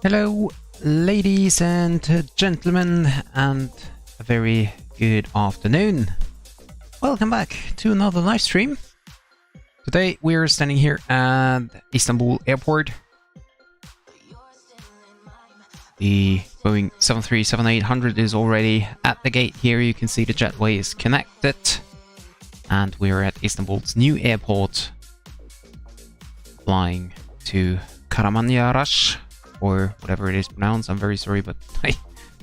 Hello, ladies and gentlemen, and a very good afternoon. Welcome back to another live stream. Today we're standing here at Istanbul airport. The Boeing 737-800 is already at the gate here. You can see the jetway is connected, and we're at Istanbul's new airport, flying to Kahramanmaras, or whatever it is pronounced. I'm very sorry, but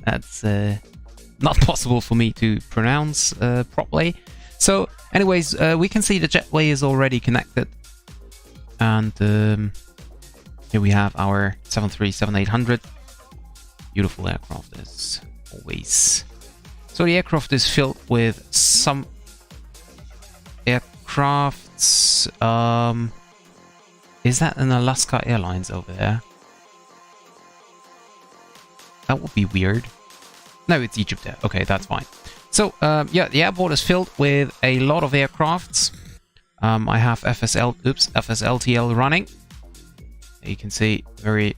that's not possible for me to pronounce properly. So anyways, we can see the jetway is already connected, and here we have our 737-800. Beautiful aircraft as always. So the aircraft is filled with some aircrafts. Is that an Alaska Airlines over there? That would be weird. No, it's Egypt Air. Okay, that's fine. So, yeah, the airport is filled with a lot of aircrafts. I have FSLTL running. You can see a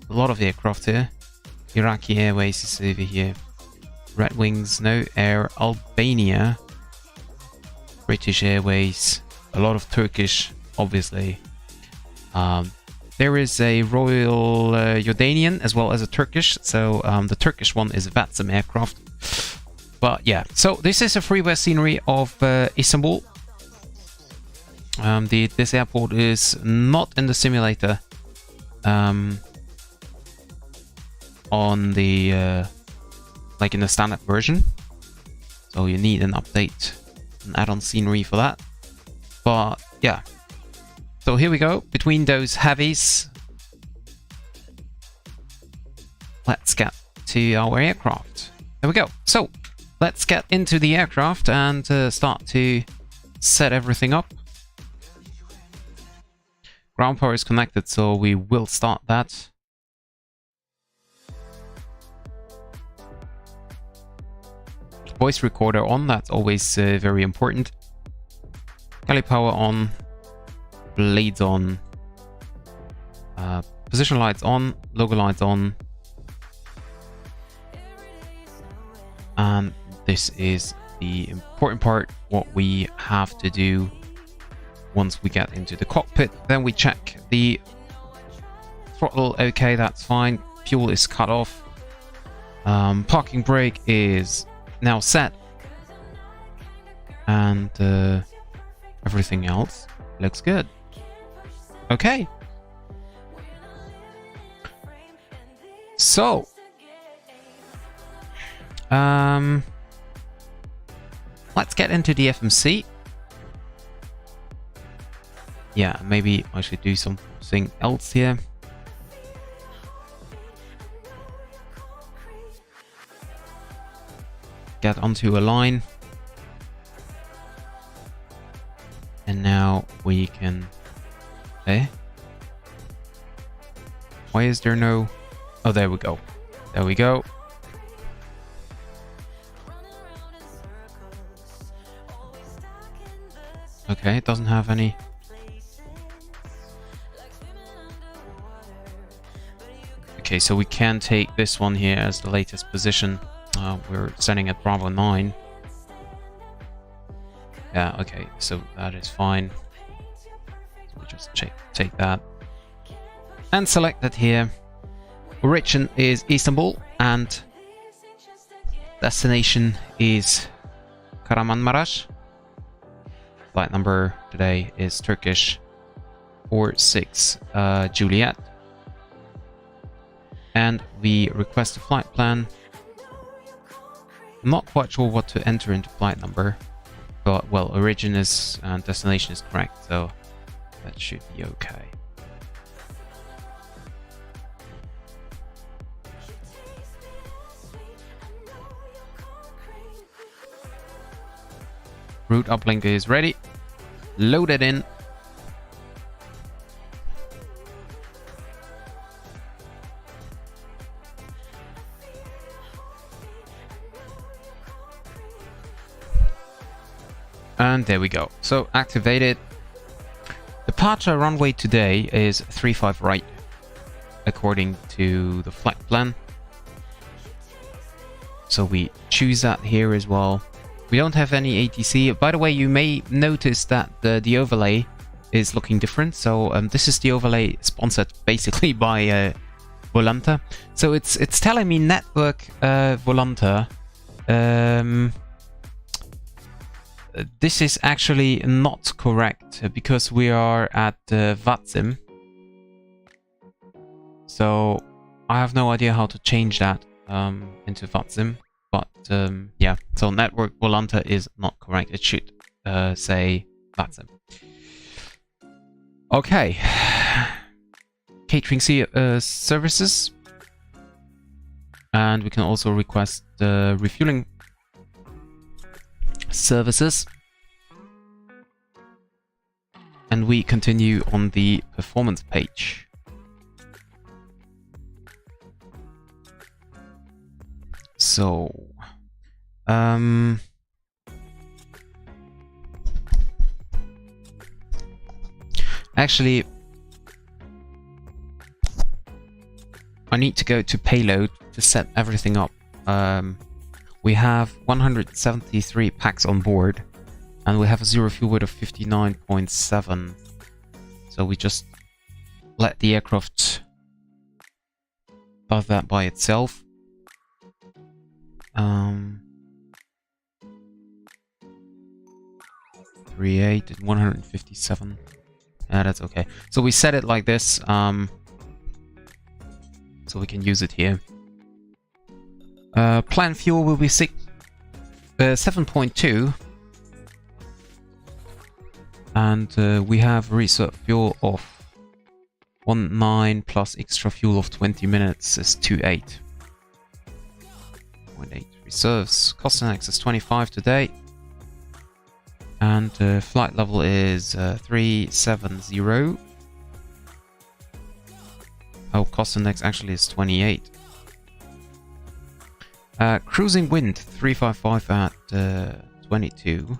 lot of aircraft here. Iraqi Airways is over here. Red Wings, no Air Albania. British Airways. A lot of Turkish, obviously. There is a Royal Jordanian as well as a Turkish. So the Turkish one is a VATSIM aircraft. But yeah, so this is a freeware scenery of Istanbul. This airport is not in the simulator on the like in the standard version. So you need an update, an add-on scenery for that. But yeah. So here we go, between those heavies, let's get to our aircraft. There we go. So let's get into the aircraft and start to set everything up. Ground power is connected, so we will start that. Voice recorder on, that's always very important. Galley power on, blades on, position lights on, logo lights on. And this is the important part, what we have to do once we get into the cockpit. Then we check the throttle. Okay, that's fine. Fuel is cut off. Parking brake is now set. And everything else looks good. Okay. So let's get into the FMC. Yeah, maybe I should do something else here. Get onto a line. And now we can... Okay. Why is there no... Oh, there we go. There we go. Okay, it doesn't have any... Okay, so we can take this one here as the latest position. We're setting at Bravo 9. Yeah, okay, so that is fine. So we just take that. And select that here. Origin is Istanbul and destination is Kahramanmaras. Flight number today is Turkish 46 Juliet. And we request a flight plan. I'm not quite sure what to enter into flight number, but well, origin is and destination is correct, so that should be okay. Route uplink is ready. Load it in. And there we go. So activated. Departure runway today is 35 right, according to the flight plan. So we choose that here as well. We don't have any ATC. By the way, you may notice that the overlay is looking different. So this is the overlay sponsored basically by Volanta. So it's telling me network Volanta. This is actually not correct because we are at VATSIM. So I have no idea how to change that into VATSIM. But yeah, so network Volanta is not correct. It should say VATSIM. Okay. Catering services. And we can also request refueling services. And we continue on the performance page. So actually I need to go to payload to set everything up. We have 173 packs on board and we have a zero fuel weight of 59.7. So we just let the aircraft does that by itself. 38 and 157. Yeah, that's okay. So we set it like this, so we can use it here. Planned fuel will be 7.2, and we have reserve fuel of 19 plus extra fuel of 20 minutes is 28. 0.8 reserves. Cost index is 25 today. And flight level is 370. Oh, cost index actually is 28. Cruising wind 355 at 22.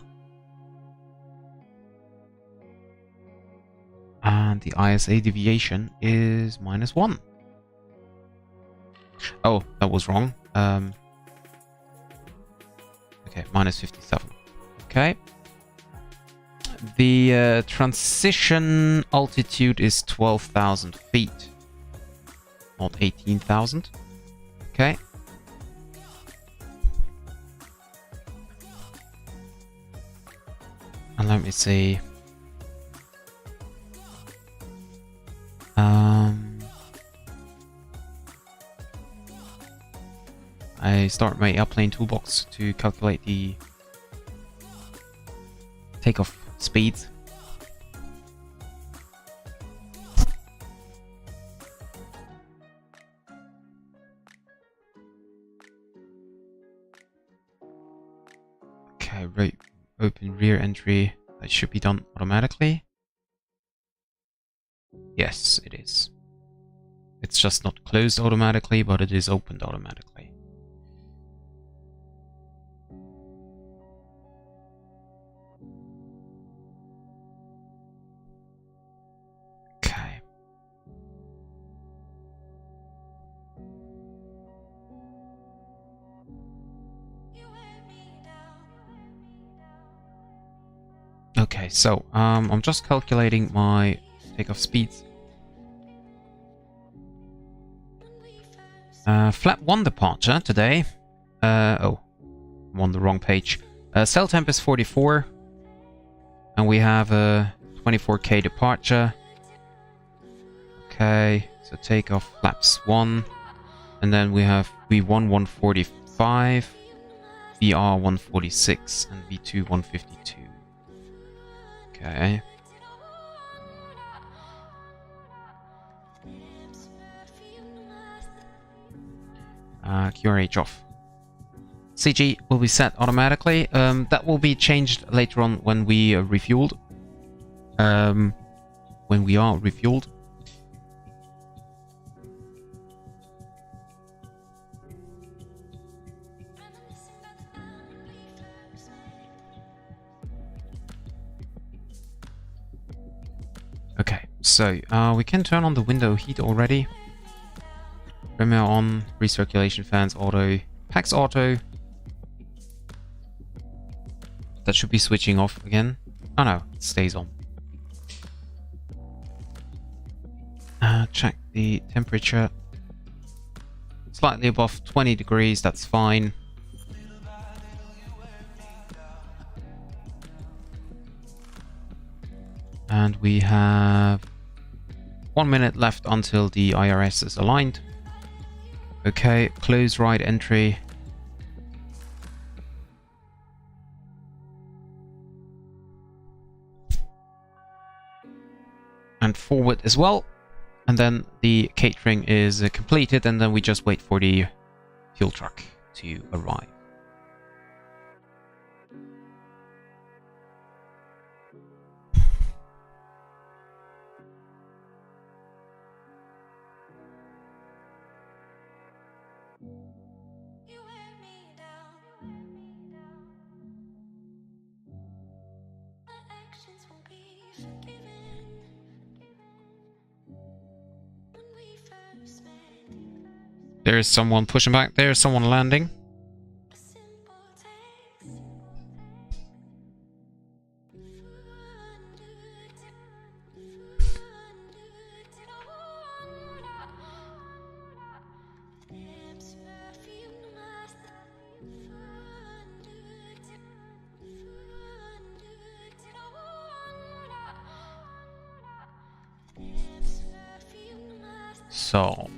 And the ISA deviation is -1. Oh, that was wrong. Okay, -57. Okay. The transition altitude is 12,000 feet. Not 18,000. Okay. And let me see. I start my airplane toolbox to calculate the takeoff speed. Okay, right. Open rear entry. That should be done automatically. Yes, it is. It's just not closed automatically, but it is opened automatically. Okay. Okay, so I'm just calculating my takeoff speeds. Flat 1 departure today. Oh, I'm on the wrong page. Cell temp is 44. And we have a 24k departure. Okay, so takeoff flaps 1. And then we have V1 145, VR 146, and V2 152. Okay. QRH off. CG will be set automatically. That will be changed later on when we refueled. When we are refueled. Okay, so we can turn on the window heat already. Premier on, recirculation fans auto, PAX auto. That should be switching off again. Oh no, it stays on. Check the temperature. Slightly above 20 degrees, that's fine. And we have 1 minute left until the IRS is aligned. Okay, close right entry. And forward as well. And then the catering is completed, and then we just wait for the fuel truck to arrive. There is someone pushing back. There is someone landing. So,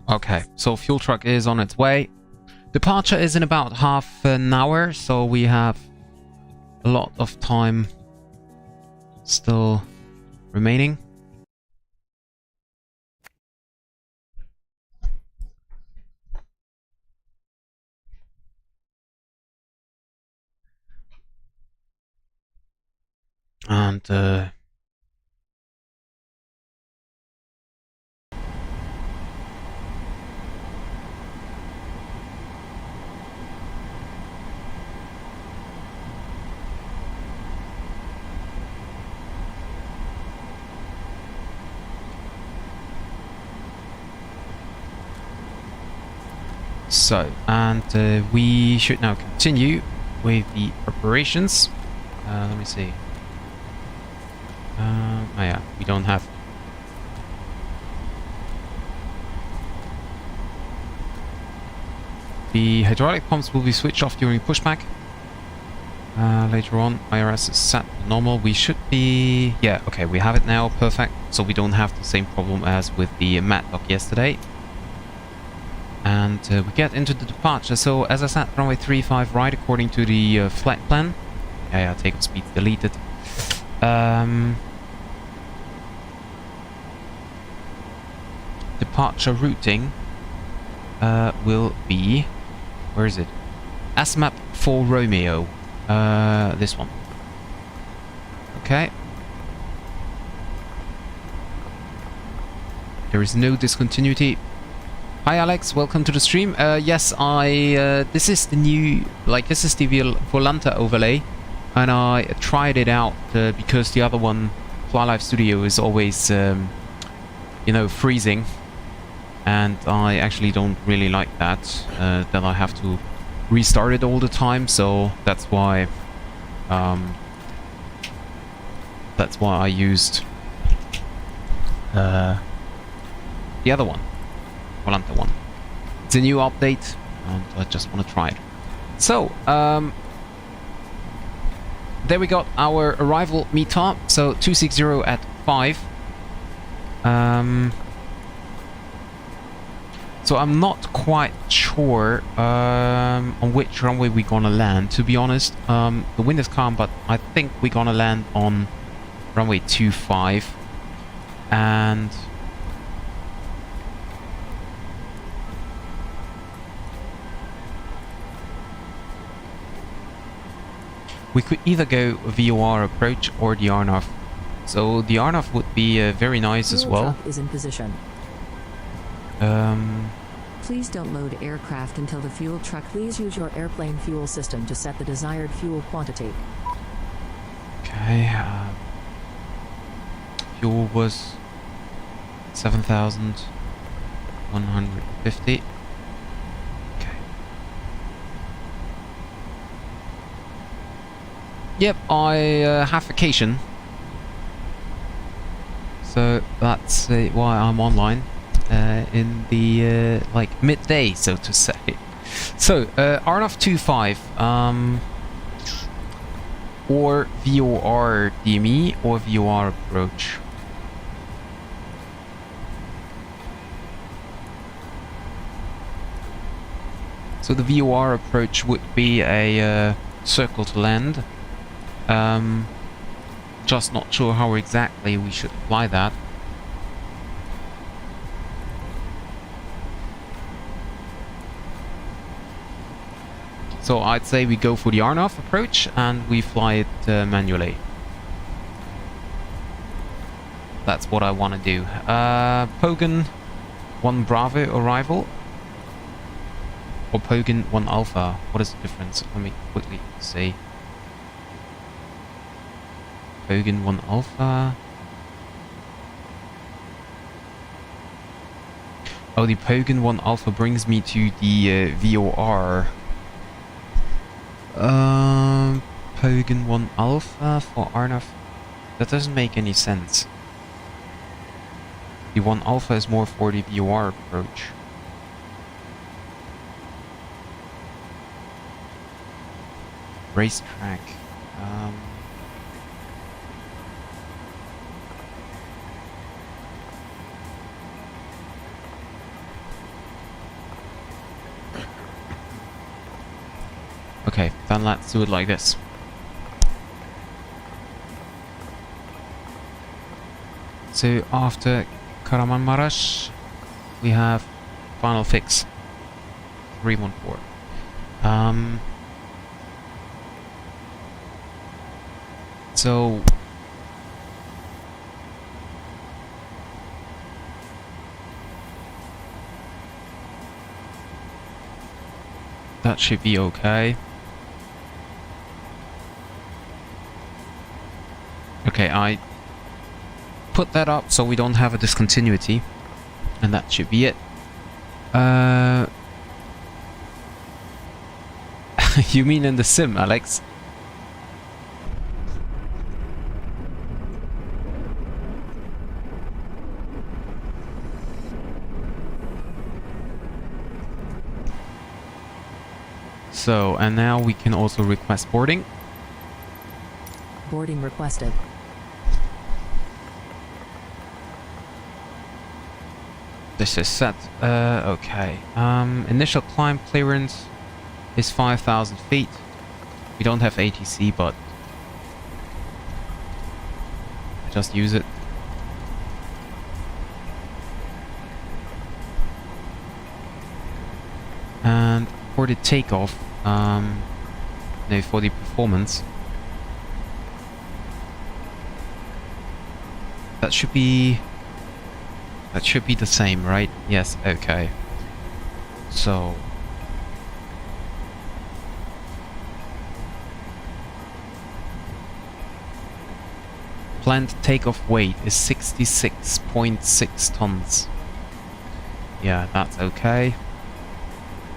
okay, so fuel truck is on its way. Departure is in about half an hour, so we have a lot of time still remaining. and we should now continue with the preparations. Let me see. Oh yeah, we don't have. The hydraulic pumps will be switched off during pushback. Later on, IRS is set to normal. We should be... Yeah, okay, we have it now. Perfect. So we don't have the same problem as with the mat dock yesterday. And we get into the departure. So as I said, runway 35 right according to the flight plan. Yeah, takeoff speed deleted. Departure routing will be... Where is it? ASMAP for Romeo. This one. Okay. There is no discontinuity. Hi Alex, welcome to the stream. Yes, this is the new, this is the Volanta overlay, and I tried it out because the other one, Fly Life Studio, is always, you know, freezing, and I actually don't really like that. That I have to restart it all the time, so that's why I used the other one. Volanta one. It's a new update, and I just want to try it. So, there we got our arrival meter. So 260 at 5. So I'm not quite sure on which runway we're gonna land. To be honest, the wind is calm, but I think we're gonna land on runway 25, and we could either go VOR approach or the RNAV. So the RNAV would be very nice as well. Truck is in position. Please don't load aircraft until the fuel truck. Please use your airplane fuel system to set the desired fuel quantity. Okay. Fuel was 7,150. Yep, I have vacation, so that's why I'm online in the midday, so to say. So RNAV 25 or VOR DME or VOR approach. So the VOR approach would be a circle to land. Just not sure how exactly we should apply that. So I'd say we go for the RNAV approach and we fly it manually. That's what I want to do. Pogan 1 Bravo arrival or Pogan 1 Alpha. What is the difference? Let me quickly see. Pogan 1 Alpha. Oh, the Pogan 1 Alpha brings me to the VOR. Pogan 1 Alpha for RNAV. That doesn't make any sense. The 1 Alpha is more for the VOR approach. Racetrack. Okay, then let's do it like this. So after Kahramanmaras, we have final fix 314. So That should be okay. Okay, I put that up so we don't have a discontinuity. And that should be it. You mean in the sim, Alex? So, and now we can also request boarding. Boarding requested. This is set. Okay. Initial climb clearance is 5,000 feet. We don't have ATC, but I just use it. And for the takeoff, no, for the performance, that should be the same, right? Yes, okay. So planned takeoff weight is 66.6 tons. Yeah, that's okay.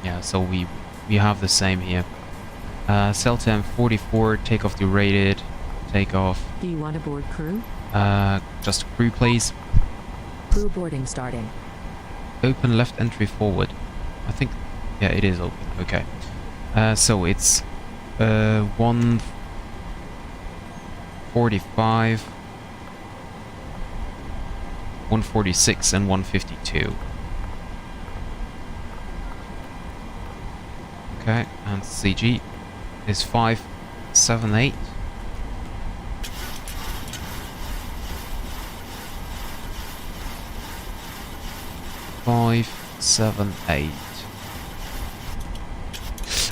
Yeah, so we have the same here. Celta M44, takeoff derated, takeoff. Do you want to board crew? Just crew, please. Crew boarding starting. Open left entry forward. I think, yeah, it is open. Okay. So it's 145, 146, and 152. Okay, and CG is 578.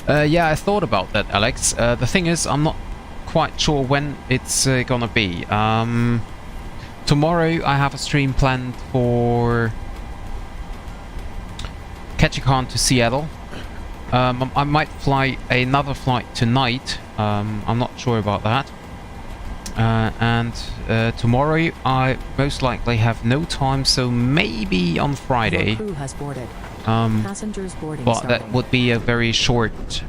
Yeah, I thought about that, Alex. The thing is, I'm not quite sure when it's gonna be. Tomorrow I have a stream planned for Ketchikan to Seattle. I might fly another flight tonight. I'm not sure about that. And tomorrow I most likely have no time, so maybe on Friday. Your crew has boarded. Passengers boarding But starting. that would be a very short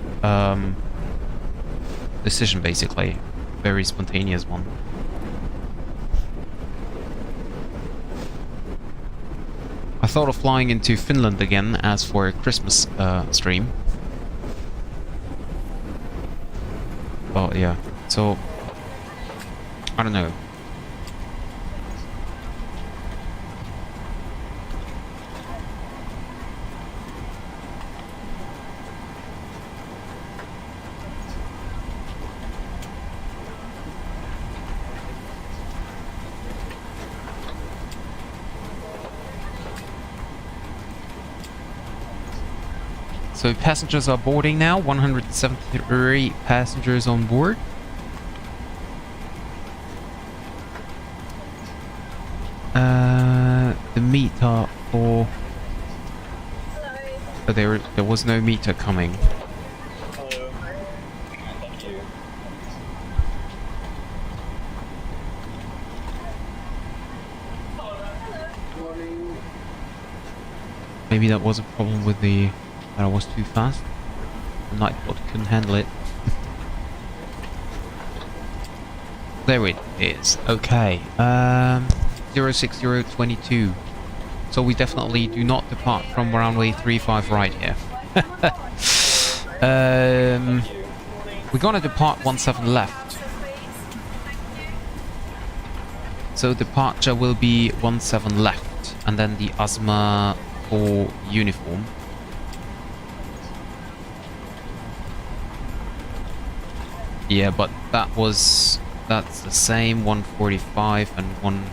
decision, basically. Very spontaneous one. I thought of flying into Finland again as for a Christmas stream. But yeah, so I don't know. So passengers are boarding now, 173 passengers on board. The meter for... Oh, there was no meter coming. Maybe that was a problem with the... that I was too fast. The Nightbot couldn't handle it. There it is. Okay. 06022. So we definitely do not depart from runway 35 right here. We're gonna depart 17 left. So departure will be 17 left, and then the ASMA for uniform. Yeah, but that's the same 145 and one.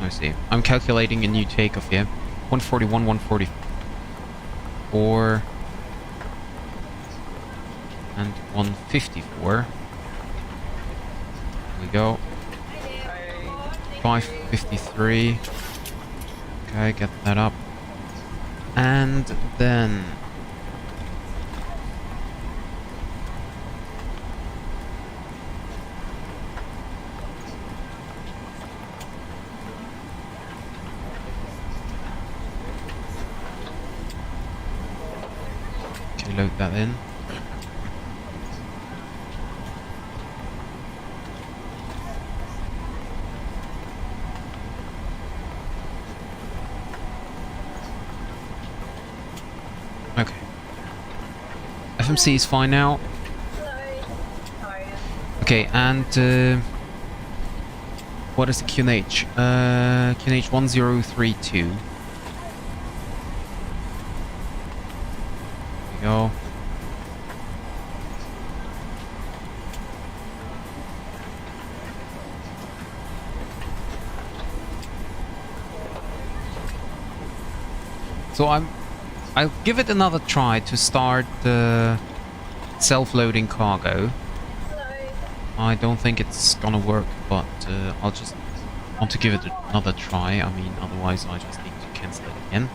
I see. I'm calculating a new takeoff here. 141, 144, And 154. Here we go. 553. Okay, get that up. And then... okay, load that in. Okay. FMC is fine now. Okay, and what is the QNH? QNH 1032. There we go. So I'll give it another try to start self-loading cargo. I don't think it's gonna work, but I'll just want to give it another try. I mean, otherwise I just need to cancel it again.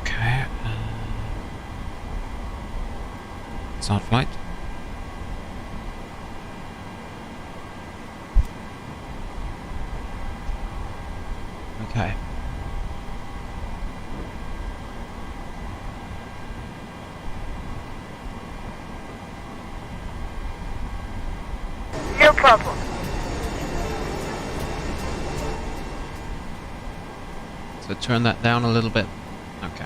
Okay. Start flight. Okay. No problem. So turn that down a little bit. Okay.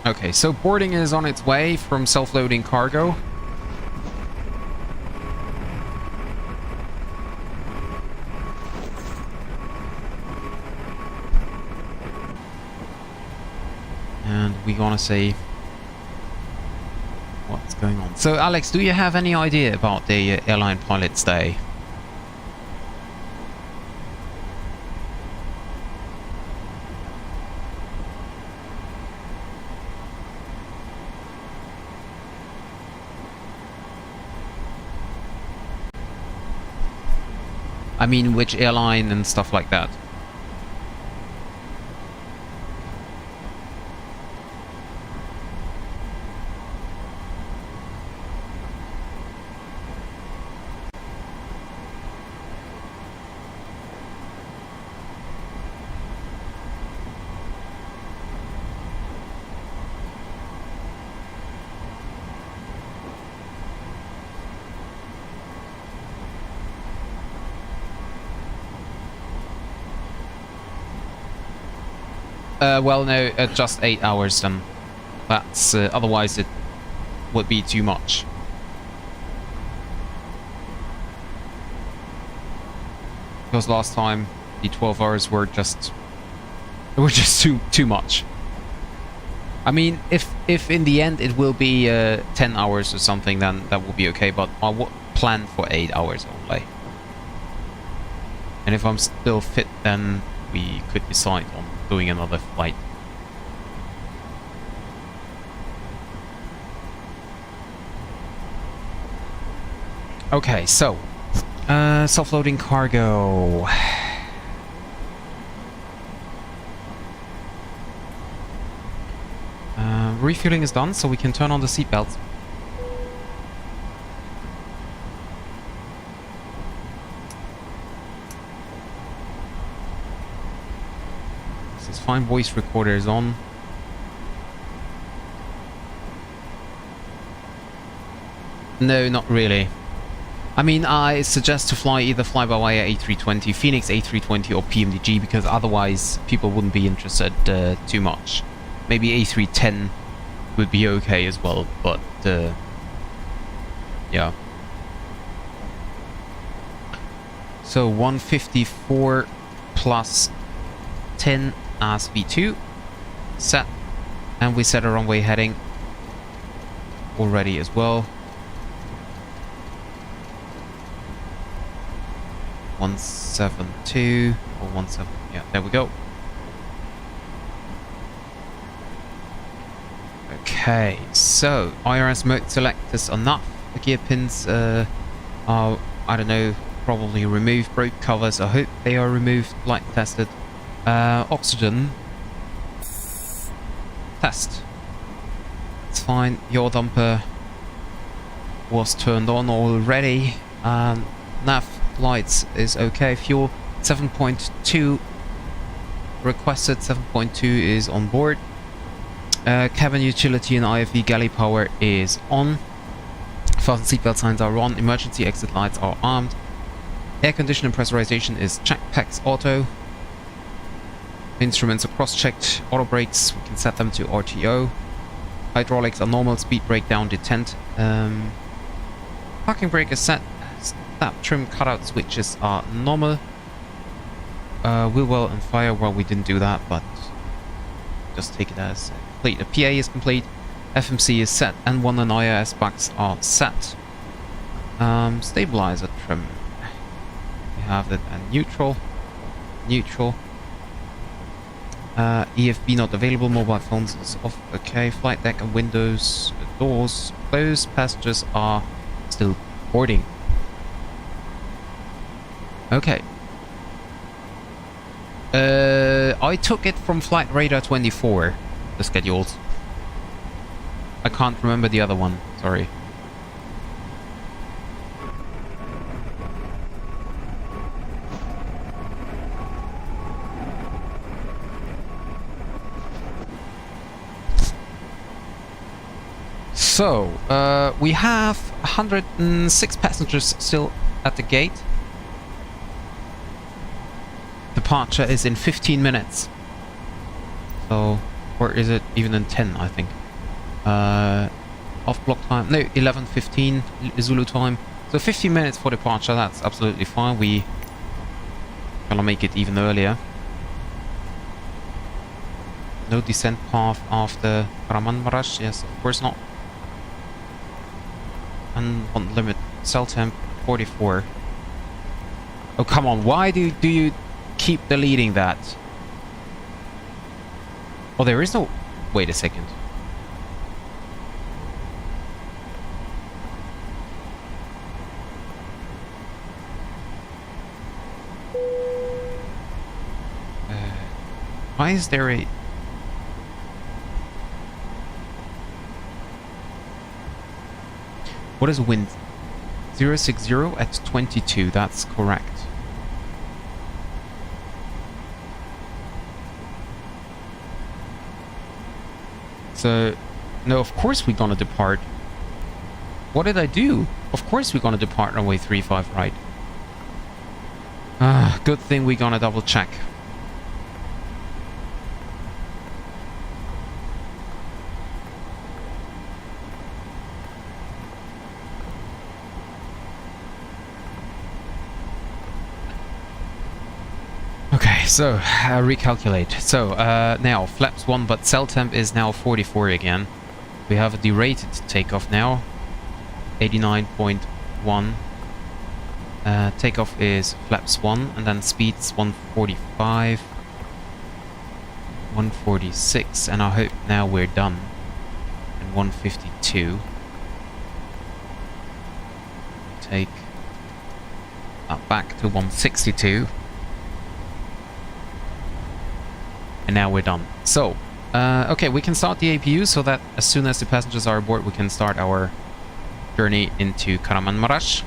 Okay, so boarding is on its way from self-loading cargo. And we're gonna see what's going on. So Alex, do you have any idea about the airline pilot's day? I mean, which airline and stuff like that. Well, no, just 8 hours then. That's otherwise it would be too much. Because last time the 12 hours were just too much. I mean, if in the end it will be 10 hours or something, then that will be okay. But I would plan for 8 hours only. And if I'm still fit, then we could decide on doing another flight. Okay, so self-loading cargo. Refueling is done, so we can turn on the seatbelts. Fine, voice recorder is on. No, not really. I mean, I suggest to fly either fly-by-wire A320, Phoenix A320 or PMDG, because otherwise people wouldn't be interested too much. Maybe A310 would be okay as well, but yeah. So 154 plus 10 as V2 set. And we set a runway heading already as well. 172 or 17. Yeah, there we go. Okay, so IRS mode selectors are enough. The gear pins are, I don't know, probably removed. Brake covers, I hope they are removed, light tested. Oxygen test. It's fine. Yaw dumper was turned on already. Nav lights is okay. Fuel 7.2 requested. 7.2 is on board. Cabin utility and IFV galley power is on. Fasten seatbelt signs are on. Emergency exit lights are armed. Air conditioning and pressurization is check. PAX auto. Instruments are cross-checked. Auto brakes, we can set them to RTO. Hydraulics are normal. Speed brake down detent. Parking brake is set. Snap trim cutout switches are normal. Wheel well and fire, well, we didn't do that, but just take it as complete. The PA is complete. FMC is set. N1 and IRS bucks are set. Stabilizer trim. We have that at neutral. Neutral. EFB not available. Mobile phones is off. Okay. Flight deck and windows, doors closed. Passengers are still boarding. Okay. I took it from Flight Radar 24, the schedules. I can't remember the other one, sorry. So, we have 106 passengers still at the gate. Departure is in 15 minutes. So, or is it even in 10, I think. Off block time, no, 11:15 Zulu time. So 15 minutes for departure, that's absolutely fine. We gonna make it even earlier. No descent path after Kahramanmaras, yes, of course not. And on limit, cell temp 44. Oh, come on, why do you keep deleting that? Oh, there is no... Wait a second. Why is there a... What is wind? 060 at 22, that's correct. So, no, of course we're gonna depart. What did I do? Of course we're gonna depart runway 35 right. Good thing we're gonna double check. Okay, so recalculate. So now flaps 1, but cell temp is now 44 again. We have a derated takeoff now, 89.1. Takeoff is flaps 1, and then speeds 145, 146, and I hope now we're done. And 152. Take that back to 162. And now we're done. So, okay, we can start the APU so that as soon as the passengers are aboard, we can start our journey into Kahramanmaras.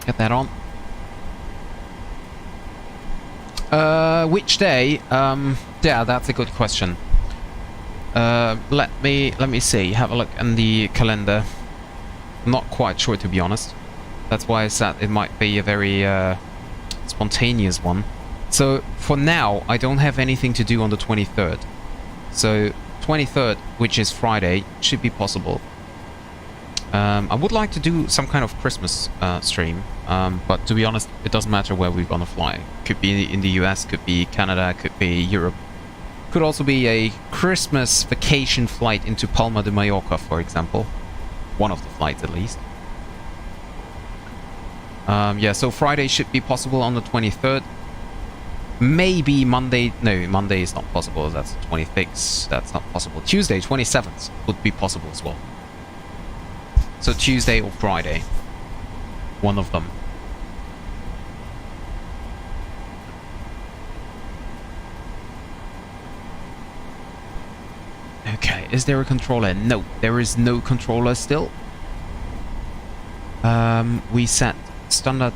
Get that on. Which day? Yeah, that's a good question. Let me see. Have a look in the calendar. I'm not quite sure, to be honest. That's why I said it might be a very spontaneous one. So for now, I don't have anything to do on the 23rd. So 23rd, which is Friday, should be possible. I would like to do some kind of Christmas stream, but to be honest, it doesn't matter where we're gonna fly. Could be in the US, could be Canada, could be Europe, Could also be a Christmas vacation flight into Palma de Mallorca, for example. One of the flights, at least. Yeah, so Friday should be possible on the 23rd. Maybe Monday. No, Monday is not possible. That's the 26th. That's not possible. Tuesday, 27th would be possible as well. So Tuesday or Friday. One of them. Okay, is there a controller? No, there is no controller still. We set standard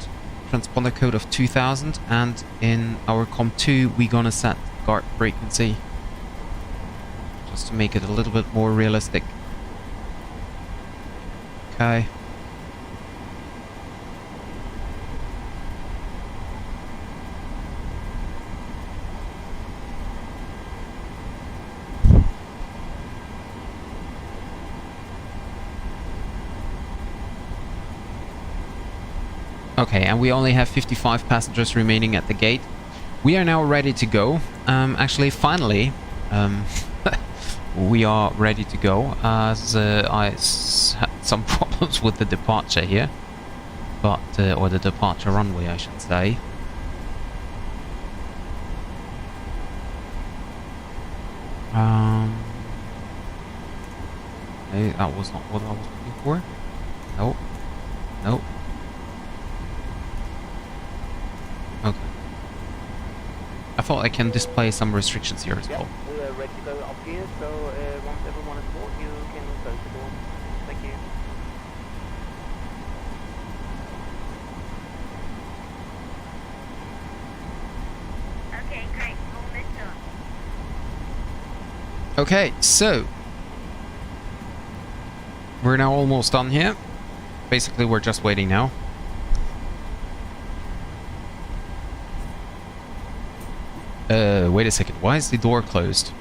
transponder code of 2000, and in our COM2 we're gonna set guard frequency just to make it a little bit more realistic. Okay. Okay, and we only have 55 passengers remaining at the gate. We are now ready to go. Actually, finally, we are ready to go, as I had some problems with the departure here. But, or the departure runway, I should say. Hey, that was not what I was looking for. Nope. Nope. Okay. I thought I can display some restrictions here as well. We are ready to go up here, so once everyone is aboard, you can close the door. Thank you. Okay, great. All this done. Okay, so we're now almost done here. Basically, we're just waiting now. Wait a second. Why is the door closed?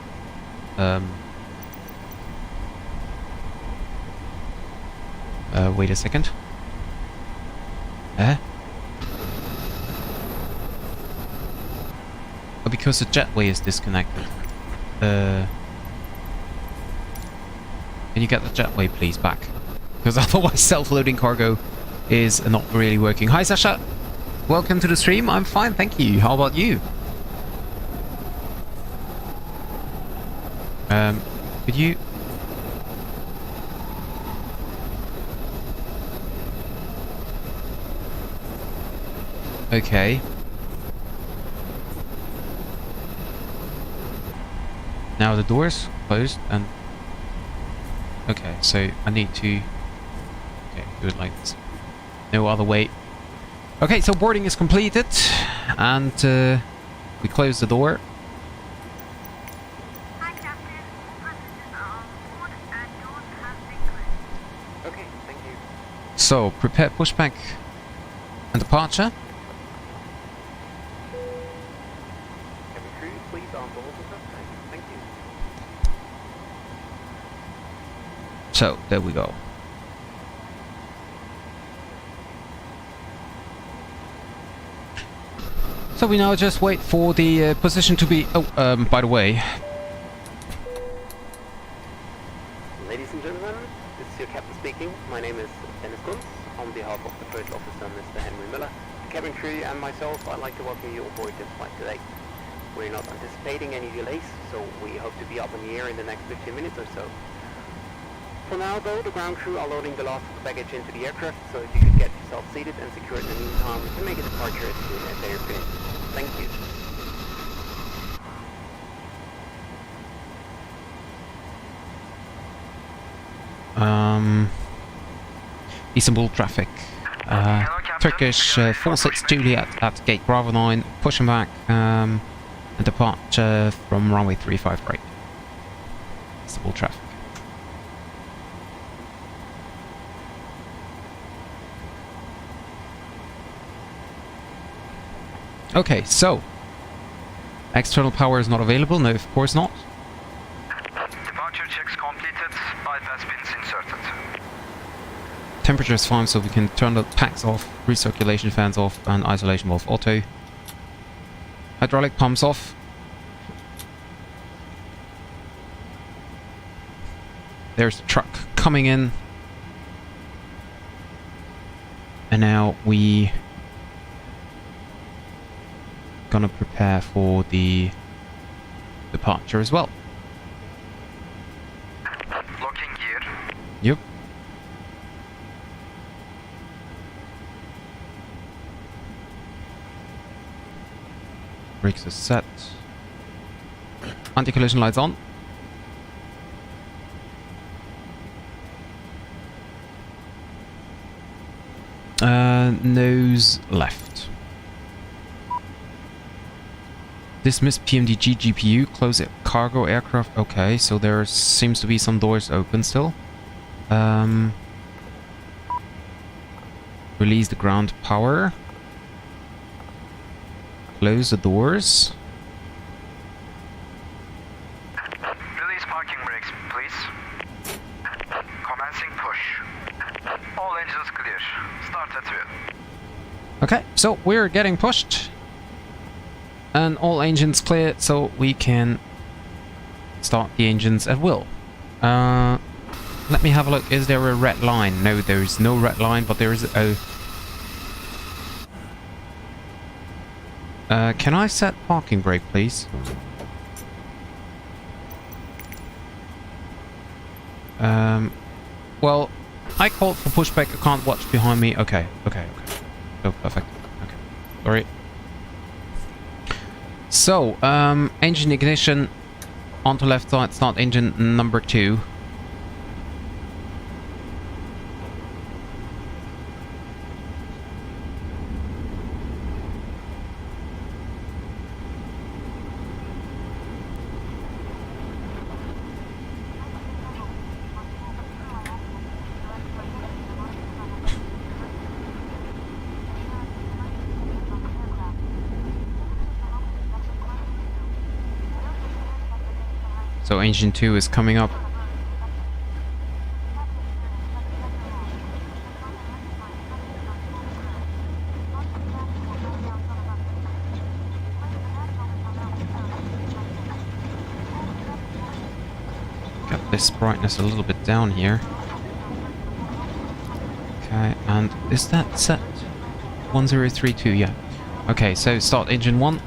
Wait a second. Oh, because the jetway is disconnected. Can you get the jetway please back? Because otherwise self-loading cargo is not really working. Hi Sasha! Welcome to the stream. I'm fine, thank you. How about you? Could you... Okay. Now the door's closed and... Okay, so I need to... Okay, do it like this. No other way. Okay, so boarding is completed and we close the door. Hi, Captain. All passengers are on board and doors have been closed. Okay, thank you. So, prepare pushback and departure. Cabin crew, please on board with us. Thank you. So, there we go. So we now just wait for the position to be... Oh, by the way. Ladies and gentlemen, this is your captain speaking. My name is Dennis Kunz. On behalf of the first officer, Mr. Henry Miller, the cabin crew and myself, I'd like to welcome you aboard this flight today. We're not anticipating any delays, so we hope to be up in the air in the next 15 minutes or so. For now, though, the ground crew are loading the last of the baggage into the aircraft, so if you could get yourself seated and secured in the meantime, we can make a departure as soon as they are finished. Thank you. Istanbul traffic. Turkish 46 Juliet at gate Bravo 9, pushing back, and departure from runway 35 right. Istanbul traffic. Okay, so external power is not available. No, of course not. Departure checks completed. Bypass pins inserted. Temperature is fine, so we can turn the packs off, recirculation fans off, and isolation valve auto. Hydraulic pumps off. there's a truck coming in. And now we gonna prepare for the departure as well. Locking gear. Yep. Brakes are set. Anti-collision lights on. Nose left. Dismiss PMDG GPU. Close it. Cargo aircraft. Okay, so there seems to be some doors open still. Release the ground power. Close the doors. Release parking brakes, please. Commencing push. All engines clear. Start at will. Okay, so we're getting pushed. And all engines clear, so we can start the engines at will. Let me have a look. Is there a red line? No, there is no red line, but there is a... can I set parking brake, please? Well, I called for pushback. I can't watch behind me. Okay. Oh, perfect. Okay. Sorry. So, engine ignition onto left side. Start engine number 2. So engine 2 is coming up. Got this brightness a little bit down here. Okay, and is that set? 1032, yeah. Okay, so start engine 1.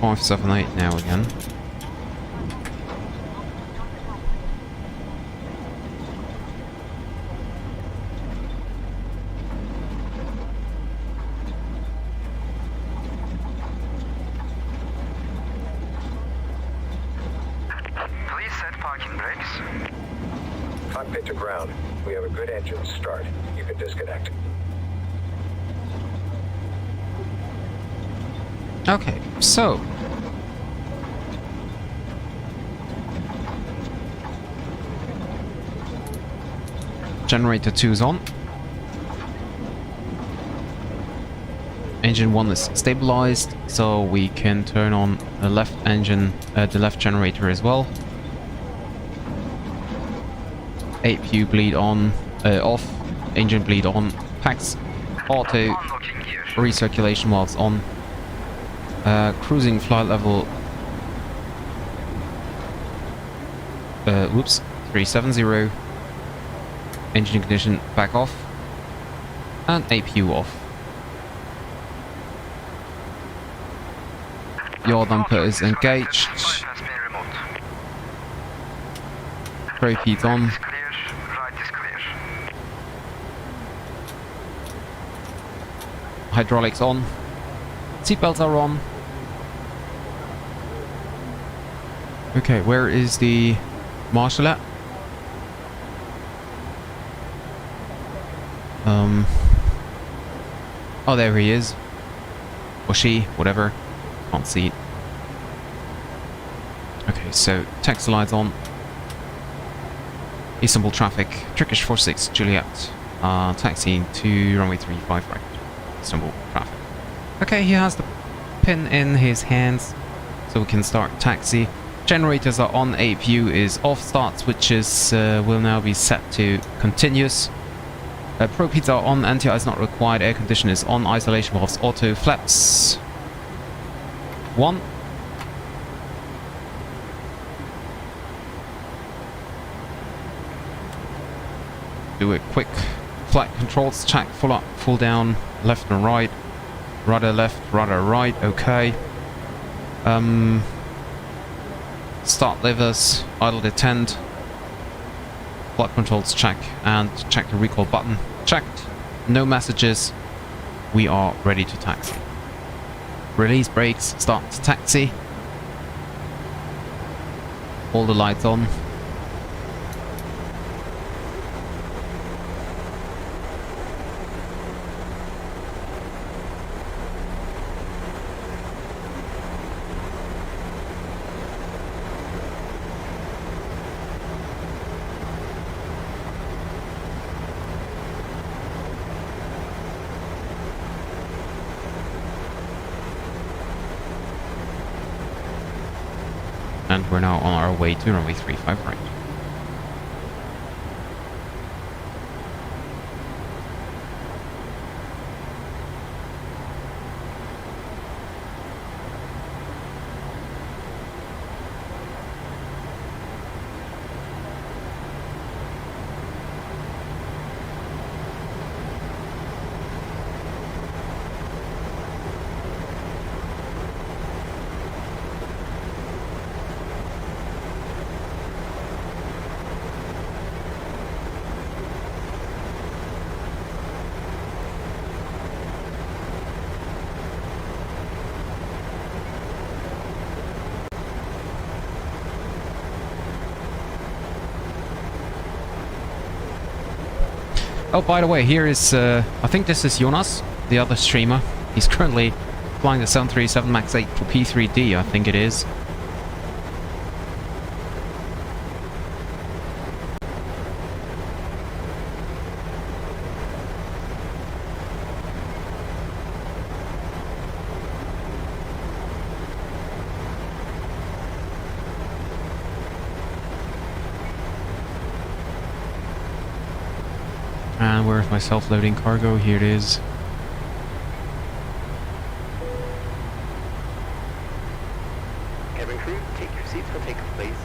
Five, 7, 8 now again. Please set parking brakes. Cockpit to ground. We have a good engine start. You can disconnect. Okay, so generator 2 is on. Engine 1 is stabilized, so we can turn on the left engine, the left generator as well. APU bleed on, off. Engine bleed on. Packs auto. Unlocking gear. Recirculation valves on. Cruising flight level. Whoops. 370. Engine ignition back off. And APU off. Yaw damper is engaged. Pipe has been removed. Brake heat on. Left is clear. Right is clear. Hydraulics on. Seatbelts are on. Okay, where is the marshal at? Oh, there he is. Or she, whatever. Can't see it. Okay, so taxi lights on. Istanbul traffic. Turkish 46 Juliet. Taxi to runway 35 right. Istanbul traffic. Okay, he has the pin in his hands, so we can start taxi. Generators are on. APU is off. Start switches will now be set to continuous. Probe heats are on, anti-ice not required, air condition is on, isolation valves auto, flaps 1. Do a quick flight controls check, full up, full down, left and right, rudder left, rudder right, okay. Start levers, idle detent, flight controls check, and check the recall button. Checked, no messages, we are ready to taxi. Release brakes, start to taxi. All the lights on. And we're now on our way to runway 35 right. Oh, by the way, here is, I think this is Jonas, the other streamer. He's currently flying the 737 MAX 8 for P3D, I think it is. And where's my self-loading cargo? Here it is. Cabin crew, take your seats for takeoff, please.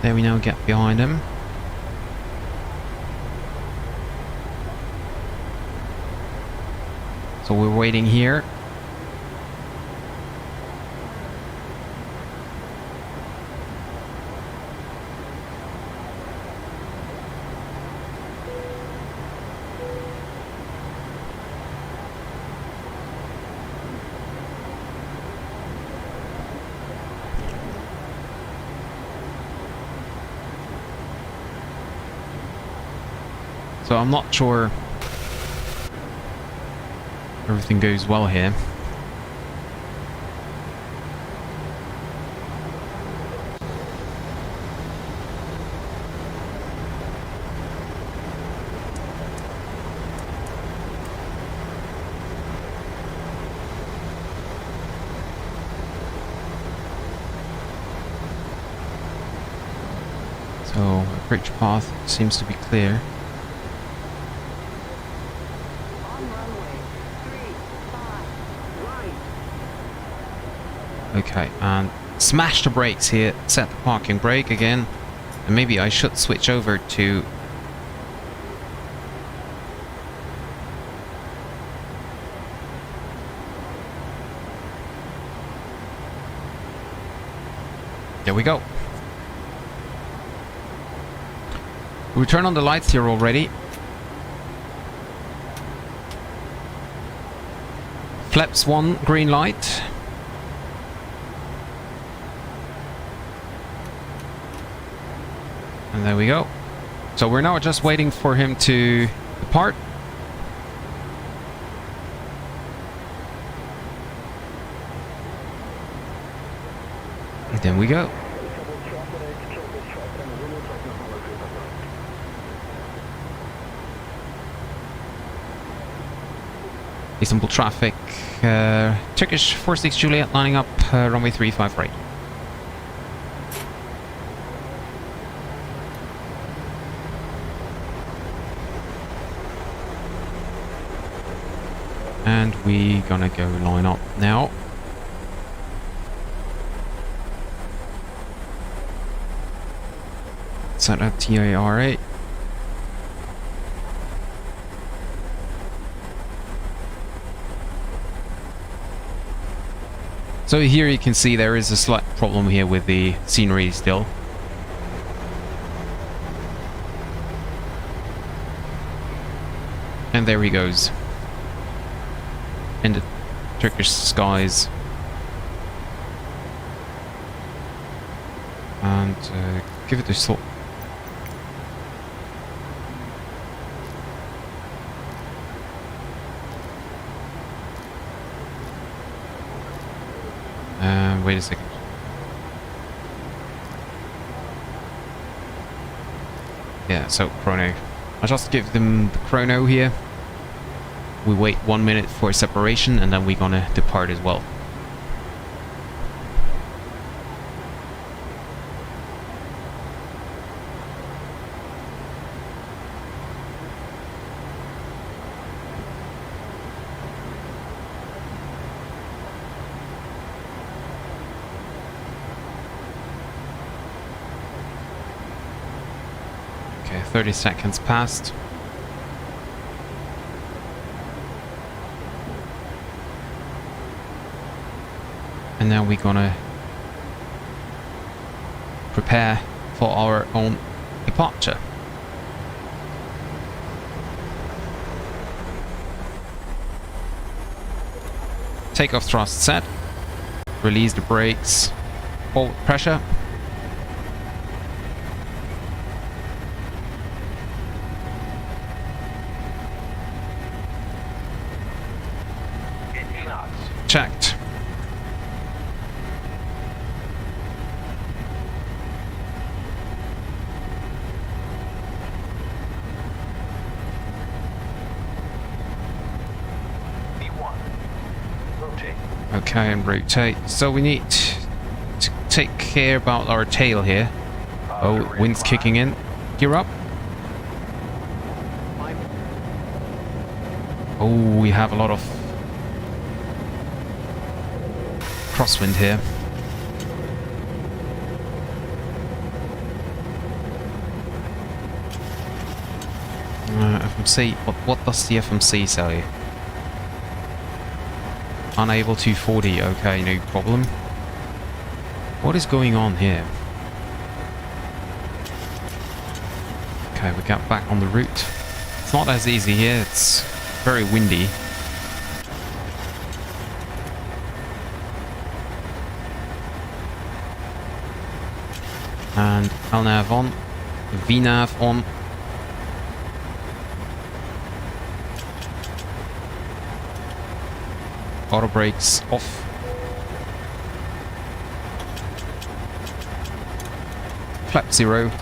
There we now get behind him. So we're waiting here. So I'm not sure everything goes well here. So approach path seems to be clear. Okay, and smash the brakes here, set the parking brake again, and maybe I should switch over to... There we go. We turn on the lights here already. Flaps 1, green light. And there we go. So we're now just waiting for him to depart. And then we go. Istanbul traffic. Turkish 46 Juliet lining up runway 35 right. And we gonna go line up now. Set at TAR8. So here you can see there is a slight problem here with the scenery still. And there he goes. In the Turkish skies. And give it a thought. Wait a second. Yeah, so chrono. I'll just give them the chrono here. We wait 1 minute for separation and then we're gonna depart as well. Okay, 30 seconds passed. And now we're gonna prepare for our own departure. Takeoff thrust set. Release the brakes. Forward pressure. Checked. Okay, and rotate. So we need to take care about our tail here. Oh, wind's kicking in. Gear up. Oh, we have a lot of crosswind here. FMC, what does the FMC say? Unable to 40, okay, no problem. What is going on here? Okay, we got back on the route. It's not as easy here, it's very windy. And LNAV on, VNAV on. Auto brakes off. Flap 0.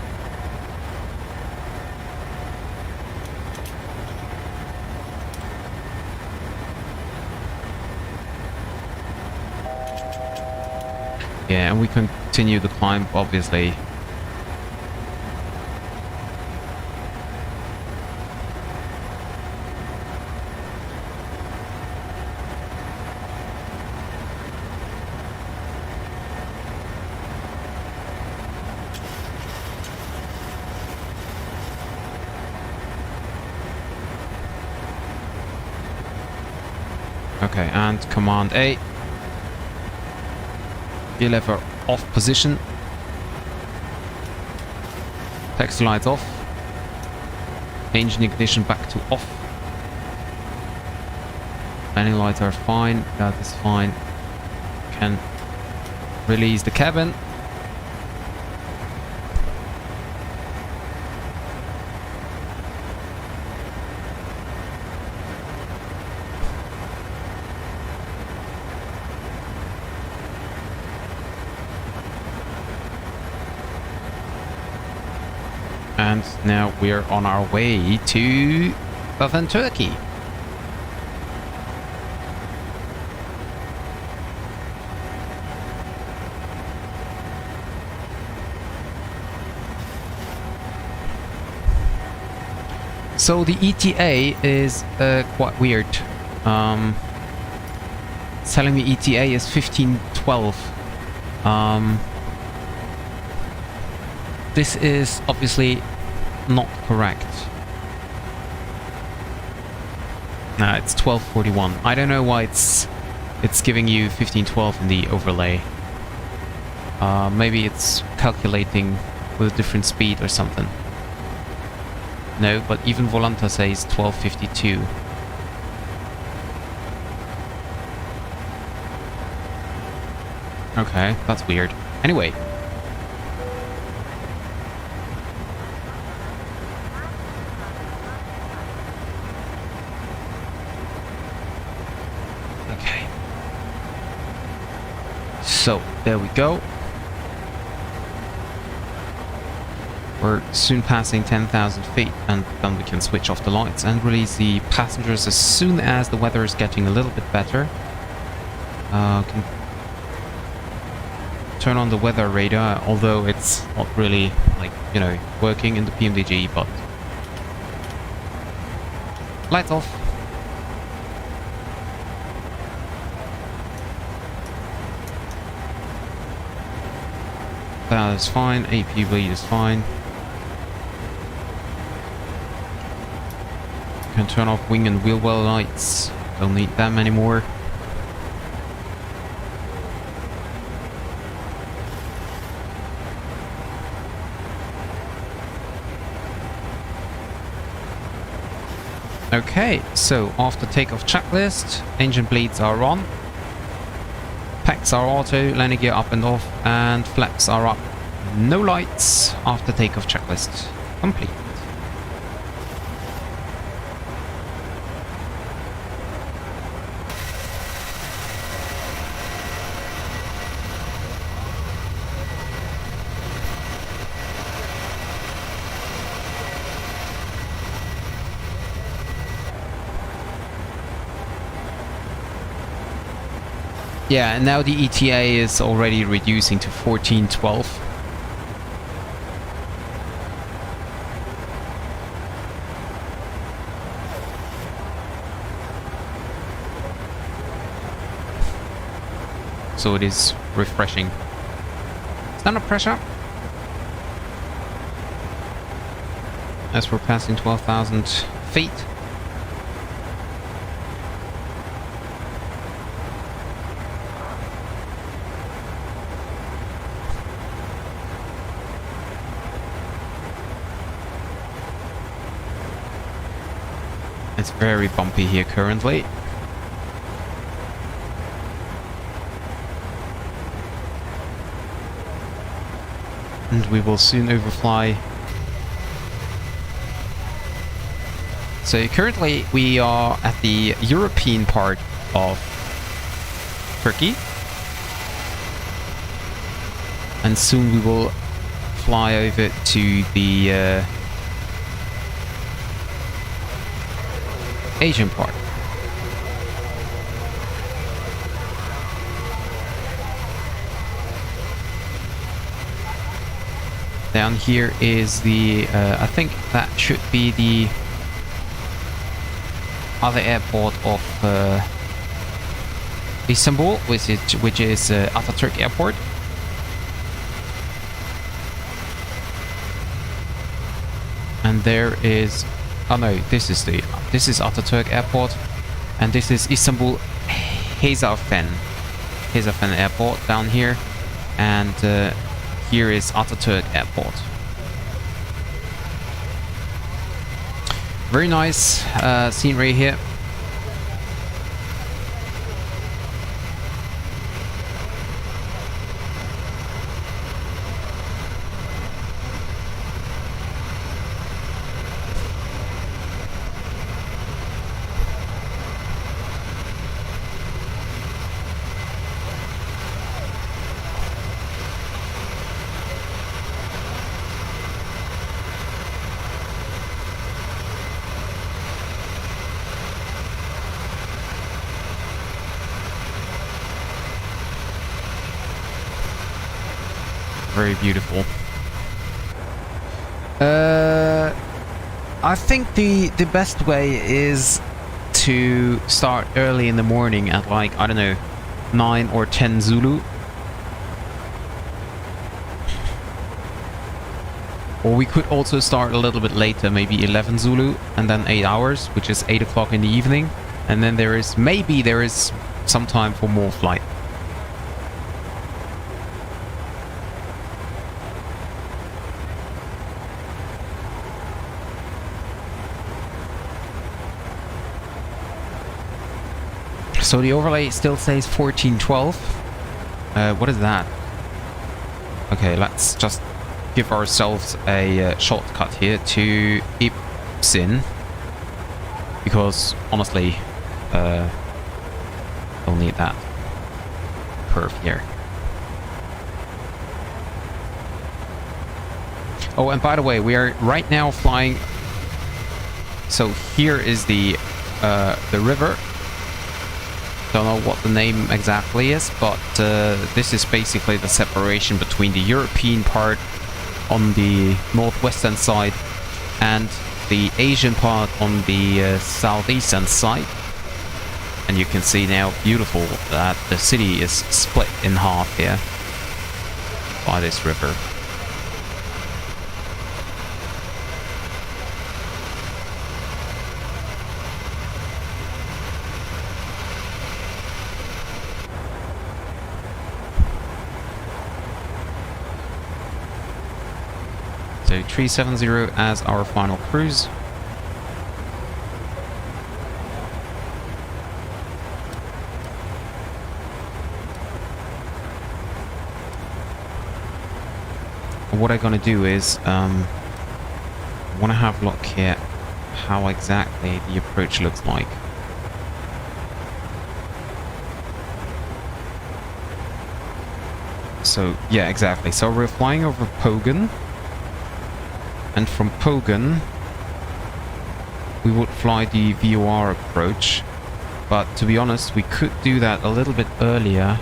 Yeah, and we continue the climb, obviously. Okay, and Command A. Gear lever off position. Taxi lights off. Engine ignition back to off. Landing lights are fine. That is fine. Can release the cabin. And now we're on our way to southern Turkey. So the ETA is quite weird. It's telling me ETA is 1512. This is obviously not correct. No, it's 1241. I don't know why it's giving you 1512 in the overlay. Maybe it's calculating with a different speed or something. No, but even Volanta says 1252. Okay, that's weird. Anyway. Okay. So, there we go. We're soon passing 10,000 feet, and then we can switch off the lights and release the passengers as soon as the weather is getting a little bit better. Can turn on the weather radar, although it's not really, like, you know, working in the PMDG, but... Lights off. That is fine, APV is fine. Can turn off wing and wheel well lights. Don't need them anymore. Okay, so after takeoff checklist, engine bleeds are on. Packs are auto, landing gear up and off, and flaps are up. No lights after takeoff checklist complete. Yeah, and now the ETA is already reducing to 1412. So it is refreshing. Standard pressure. As we're passing 12,000 feet. It's very bumpy here currently. And we will soon overfly. So currently we are at the European part of Turkey. And soon we will fly over to the Asian part. Down here is the, I think that should be the other airport of Istanbul, which is Atatürk Airport. And there is, oh no, this is Atatürk Airport, and this is Istanbul Hezafen Airport down here, and here is Atatürk Airport. Very nice scenery here. Very beautiful. I think the best way is to start early in the morning at like, I don't know, 9 or 10 Zulu. Or we could also start a little bit later, maybe 11 Zulu, and then 8 hours, which is 8 o'clock in the evening. And then there is some time for more flight. So the overlay still says 1412. What is that? Okay, let's just give ourselves a shortcut here to Ipsin, because honestly, don't need that curve here. Oh, and by the way, we are right now flying. So here is the river. Don't know what the name exactly is, but this is basically the separation between the European part on the northwestern side and the Asian part on the southeastern side. And you can see now, beautiful, that the city is split in half here by this river. So 370 as our final cruise. What I'm gonna do is I want to have a look here how exactly the approach looks like. So yeah, exactly. So we're flying over Pogan. And from Pogan, we would fly the VOR approach. But to be honest, we could do that a little bit earlier.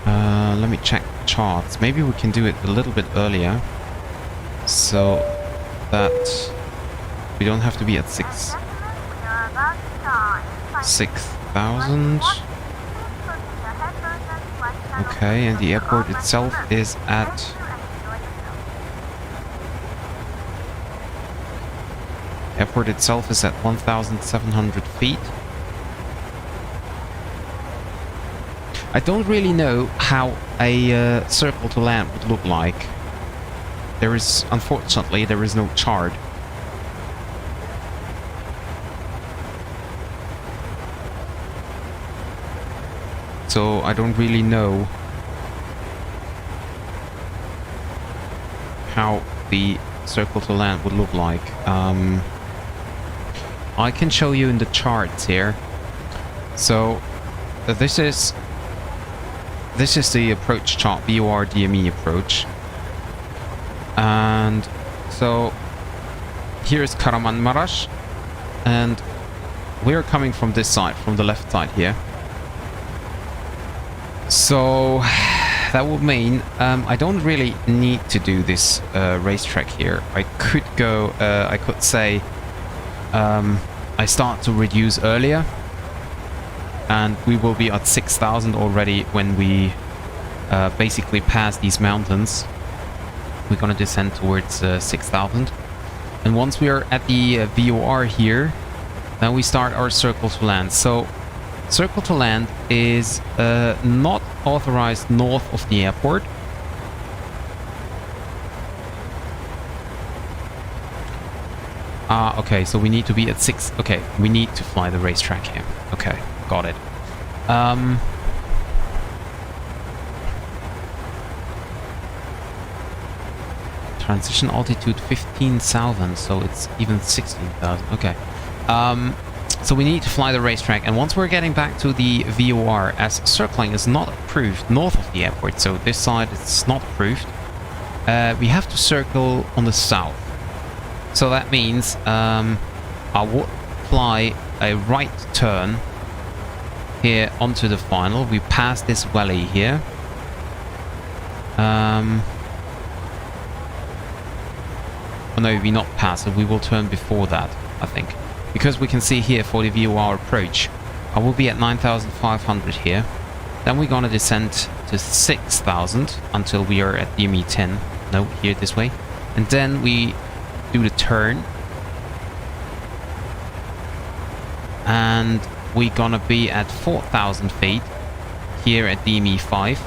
Let me check the charts. Maybe we can do it a little bit earlier, so that we don't have to be at 6,000. Okay, and the airport itself is at... Airport itself is at 1,700 feet. I don't really know how a circle to land would look like. Unfortunately, there is no chart. So I don't really know how the circle to land would look like. I can show you in the charts here. So this is the approach chart, VOR DME approach. And so here is Kahramanmaras, and we're coming from this side, from the left side here. So that would mean I don't really need to do this racetrack here. I could go, I could say I start to reduce earlier, and we will be at 6,000 already when we basically pass these mountains. We're gonna descend towards 6,000, and once we are at the VOR here, then we start our circle to land. So circle to land is not authorized north of the airport. Okay, so we need to be at 6. Okay, we need to fly the racetrack here. Okay, got it. Transition altitude 15,000, so it's even 16,000. Okay. So we need to fly the racetrack, and once we're getting back to the VOR, as circling is not approved north of the airport, so this side it's not approved, we have to circle on the south. So that means I would fly a right turn here onto the final. We pass this valley here. Oh no, we not pass, so we will turn before that, I think. Because we can see here for the view of our approach, I will be at 9,500 here. Then we're gonna descend to 6,000 until we are at DME 10. No, here this way. And then we do the turn. And we're gonna be at 4,000 feet here at DME 5.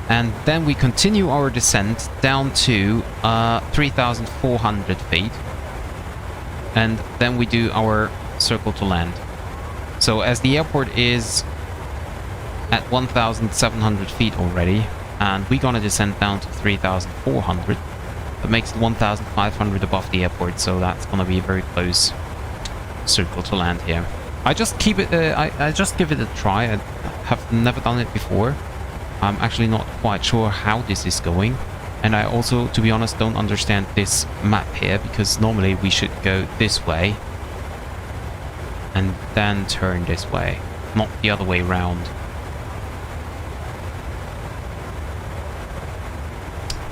And then we continue our descent down to 3,400 feet. And then we do our circle to land. So as the airport is at 1,700 feet already, and we're gonna descend down to 3,400. That makes it 1,500 above the airport, so that's gonna be a very close circle to land here. I just keep it. I just give it a try. I have never done it before. I'm actually not quite sure how this is going, and I also, to be honest, don't understand this map here, because normally we should go this way and then turn this way, not the other way around.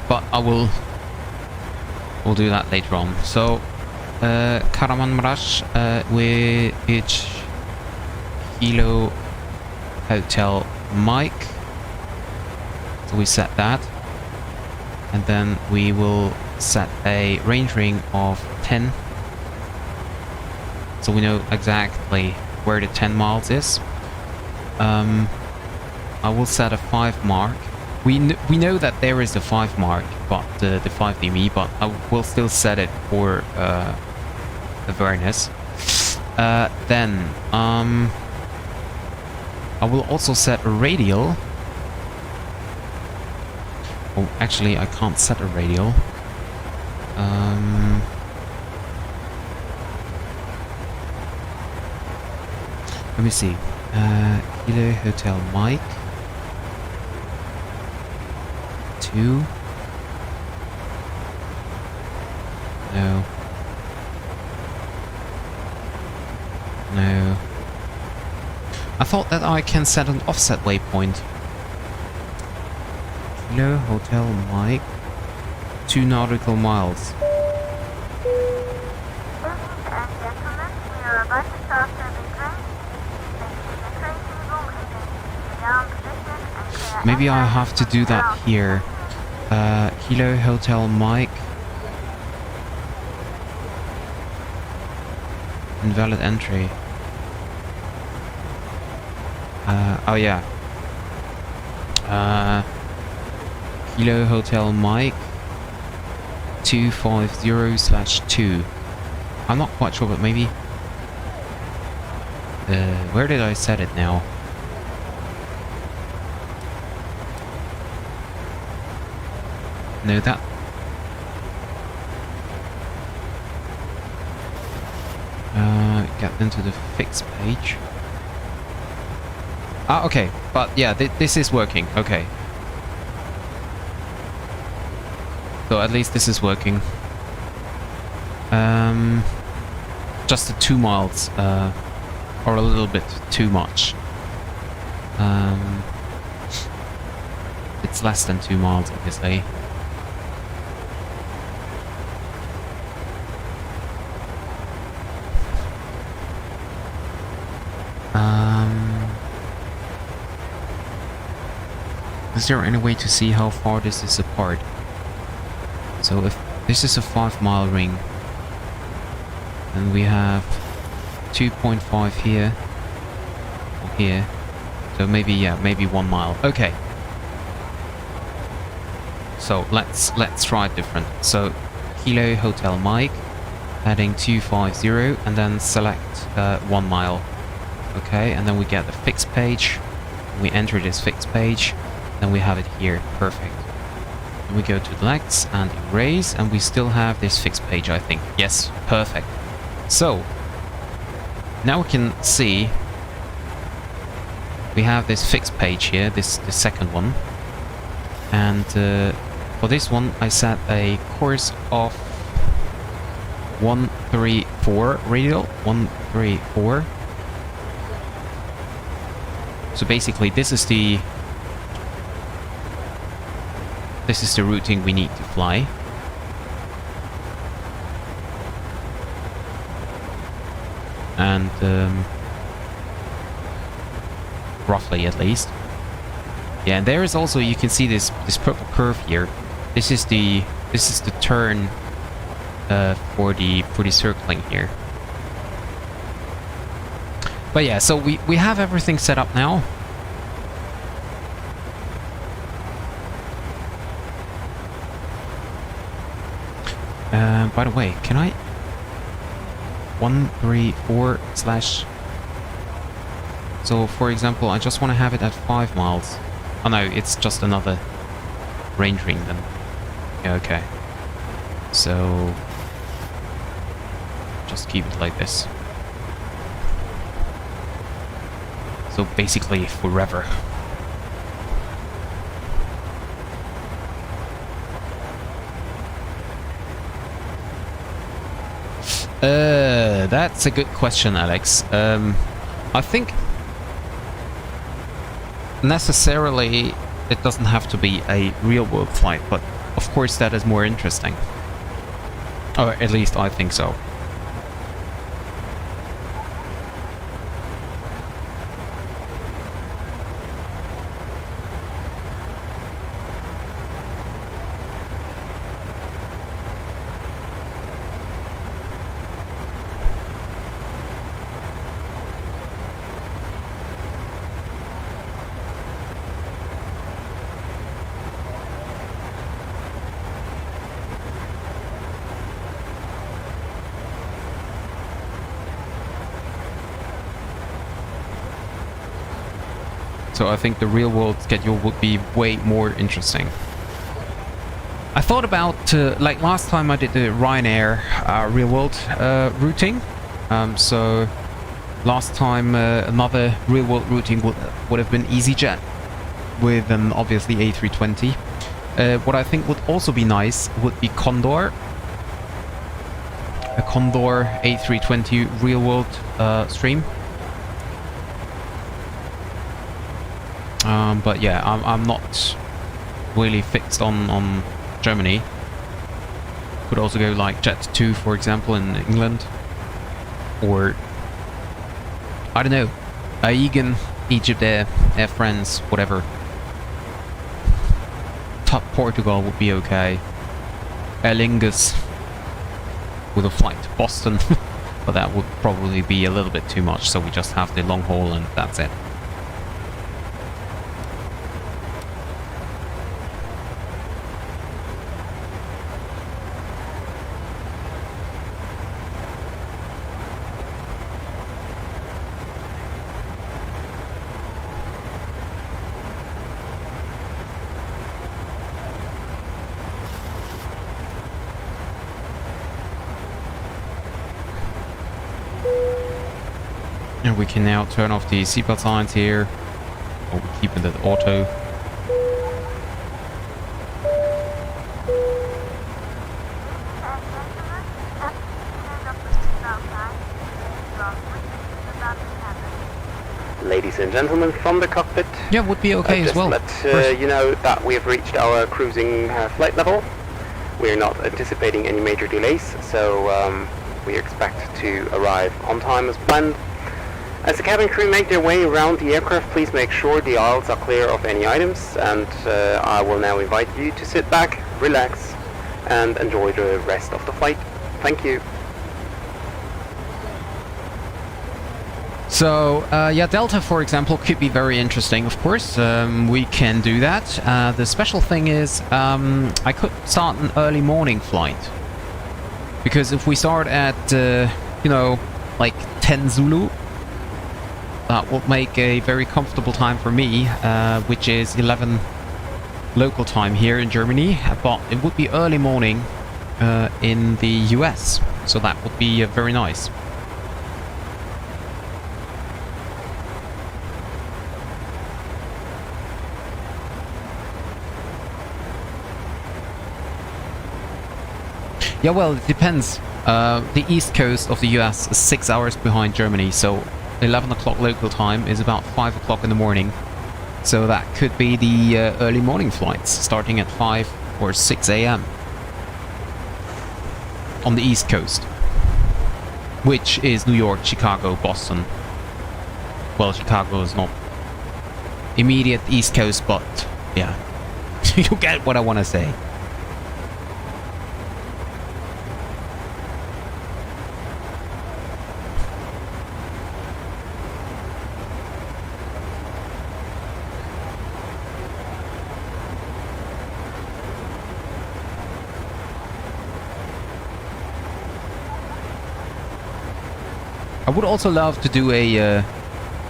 But we'll do that later on. So Kahramanmaras with Kilo Hotel Mike. So we set that, and then we will set a range ring of 10, so we know exactly where the 10 miles is. I will set a 5 mark. We know that there is a 5 mark, but the 5 DME, but I will still set it for awareness. Then I will also set a radial. Oh, actually, I can't set a radial. Let me see. Kilo Hotel Mike. 2. No. No. I thought that I can set an offset waypoint. Kilo Hotel Mike. 2 nautical miles. Ladies and gentlemen, we are about to start serving train. The train table is in down position and clear. Maybe I have to do that here. Kilo Hotel Mike. Invalid entry. Oh yeah. Kilo Hotel Mike 250/2. I'm not quite sure, but maybe. Where did I set it now? No, that. Get into the fix page. Ah, okay, but yeah, this is working. Okay. So at least this is working. Just the 2 miles, or a little bit too much. It's less than 2 miles, obviously. Is there any way to see how far this is apart? So if this is a 5-mile ring, and we have 2.5 here, or here, so maybe, yeah, maybe 1 mile. Okay. So let's try it different. So Kilo Hotel Mike, heading 250, and then select 1 mile. Okay, and then we get the fixed page. We enter this fixed page, then we have it here. Perfect. And we go to the legs and erase, and we still have this fixed page, I think. Yes, perfect. So now we can see we have this fixed page here, this second one, and for this one I set a course of 134 radial, 134. So basically this is the routing we need to fly. and roughly at least. Yeah, and there is also, you can see this purple curve here. This is the turn for the circling here. But yeah, so we have everything set up now. By the way, can I 134 slash? So for example, I just want to have it at 5 miles. Oh no, it's just another range ring then. Yeah, okay. So just keep it like this. So basically forever. That's a good question, Alex. I think necessarily it doesn't have to be a real-world flight, but of course that is more interesting. Or at least I think so. So I think the real world schedule would be way more interesting. I thought about, like last time I did the Ryanair real world routing. So last time another real world routing would have been EasyJet with an obviously A320. What I think would also be nice would be Condor. A Condor A320 real world stream. But yeah, I'm not really fixed on Germany. Could also go like Jet 2, for example, in England. Or, I don't know, Aegean, Egypt Air, Air France, whatever. Top Portugal would be okay. Aer Lingus with a flight to Boston. But that would probably be a little bit too much, so we just have the long haul and that's it. And we can now turn off the seatbelt signs here, or we keep it at auto. Ladies and gentlemen, from the cockpit. Yeah, would be okay as well. Let you know that we have reached our cruising flight level. We are not anticipating any major delays, so we expect to arrive on time as planned. As the cabin crew make their way around the aircraft, please make sure the aisles are clear of any items, and I will now invite you to sit back, relax, and enjoy the rest of the flight. Thank you. So, yeah, Delta, for example, could be very interesting, of course. We can do that. The special thing is, I could start an early morning flight. Because if we start at, you know, like 10 Zulu, that would make a very comfortable time for me, which is 11 local time here in Germany. But it would be early morning in the US, so that would be very nice. Yeah, well, it depends. The east coast of the US is 6 hours behind Germany, so 11 o'clock local time is about 5 o'clock in the morning. So that could be the early morning flights, starting at 5 or 6 a.m. on the east coast. which is New York, Chicago, Boston. Well, Chicago is not immediate East Coast, but yeah, you get what I want to say. I would also love to do a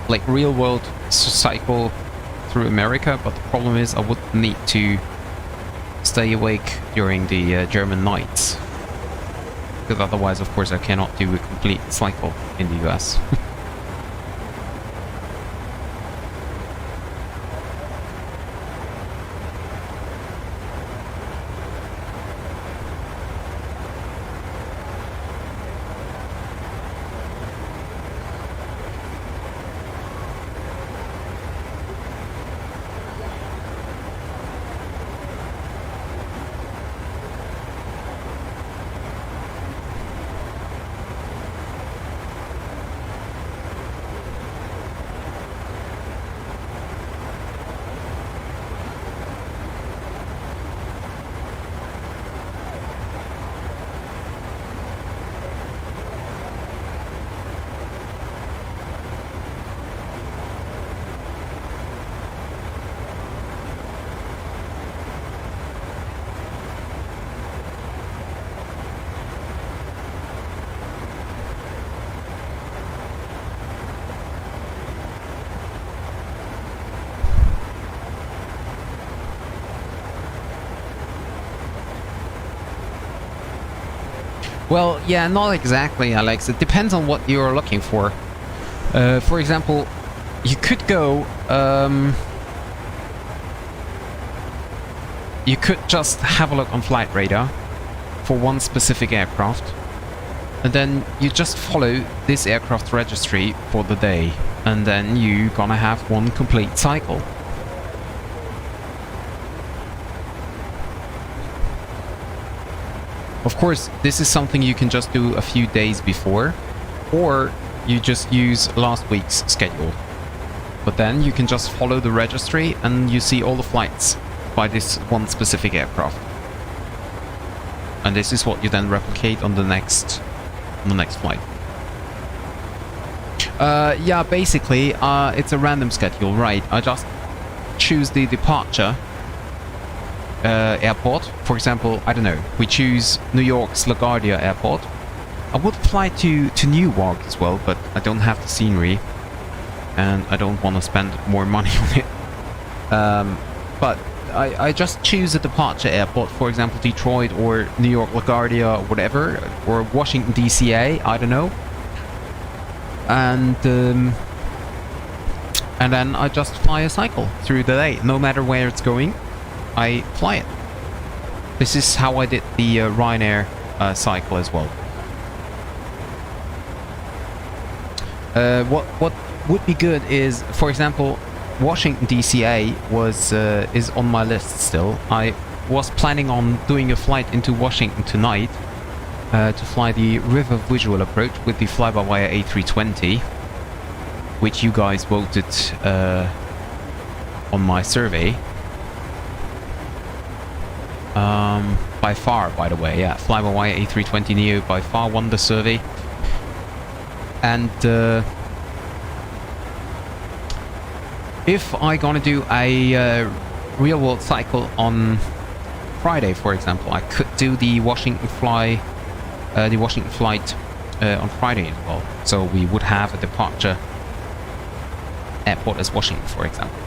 like real world cycle through America, but the problem is I would need to stay awake during the German nights, because otherwise, of course, I cannot do a complete cycle in the US. Well, yeah, not exactly, Alex. It depends on what you're looking for. For example, you could go... you could just have a look on Flight Radar for one specific aircraft, and then you just follow this aircraft registry for the day, and then you're gonna have one complete cycle. Of course, this is something you can just do a few days before, or you just use last week's schedule. But then you can just follow the registry and you see all the flights by this one specific aircraft. And this is what you then replicate on the next flight. Yeah, basically, it's a random schedule, right? I just choose the departure airport. For example, I don't know, we choose New York's LaGuardia airport. I would fly to Newark as well, but I don't have the scenery and I don't want to spend more money on it. But I just choose a departure airport, for example Detroit or New York LaGuardia or whatever, or Washington DCA, I don't know. And then I just fly a cycle through the day, no matter where it's going. I fly it. This is how I did the Ryanair cycle as well. What would be good is, for example, Washington DCA is on my list still. I was planning on doing a flight into Washington tonight to fly the river visual approach with the fly-by-wire A320, which you guys voted on my survey. By far, by the way, yeah, fly-by-wire A320 Neo by far won the survey. And if I gonna do a real-world cycle on Friday, for example, I could do the Washington flight on Friday as well. So we would have a departure airport as Washington, for example.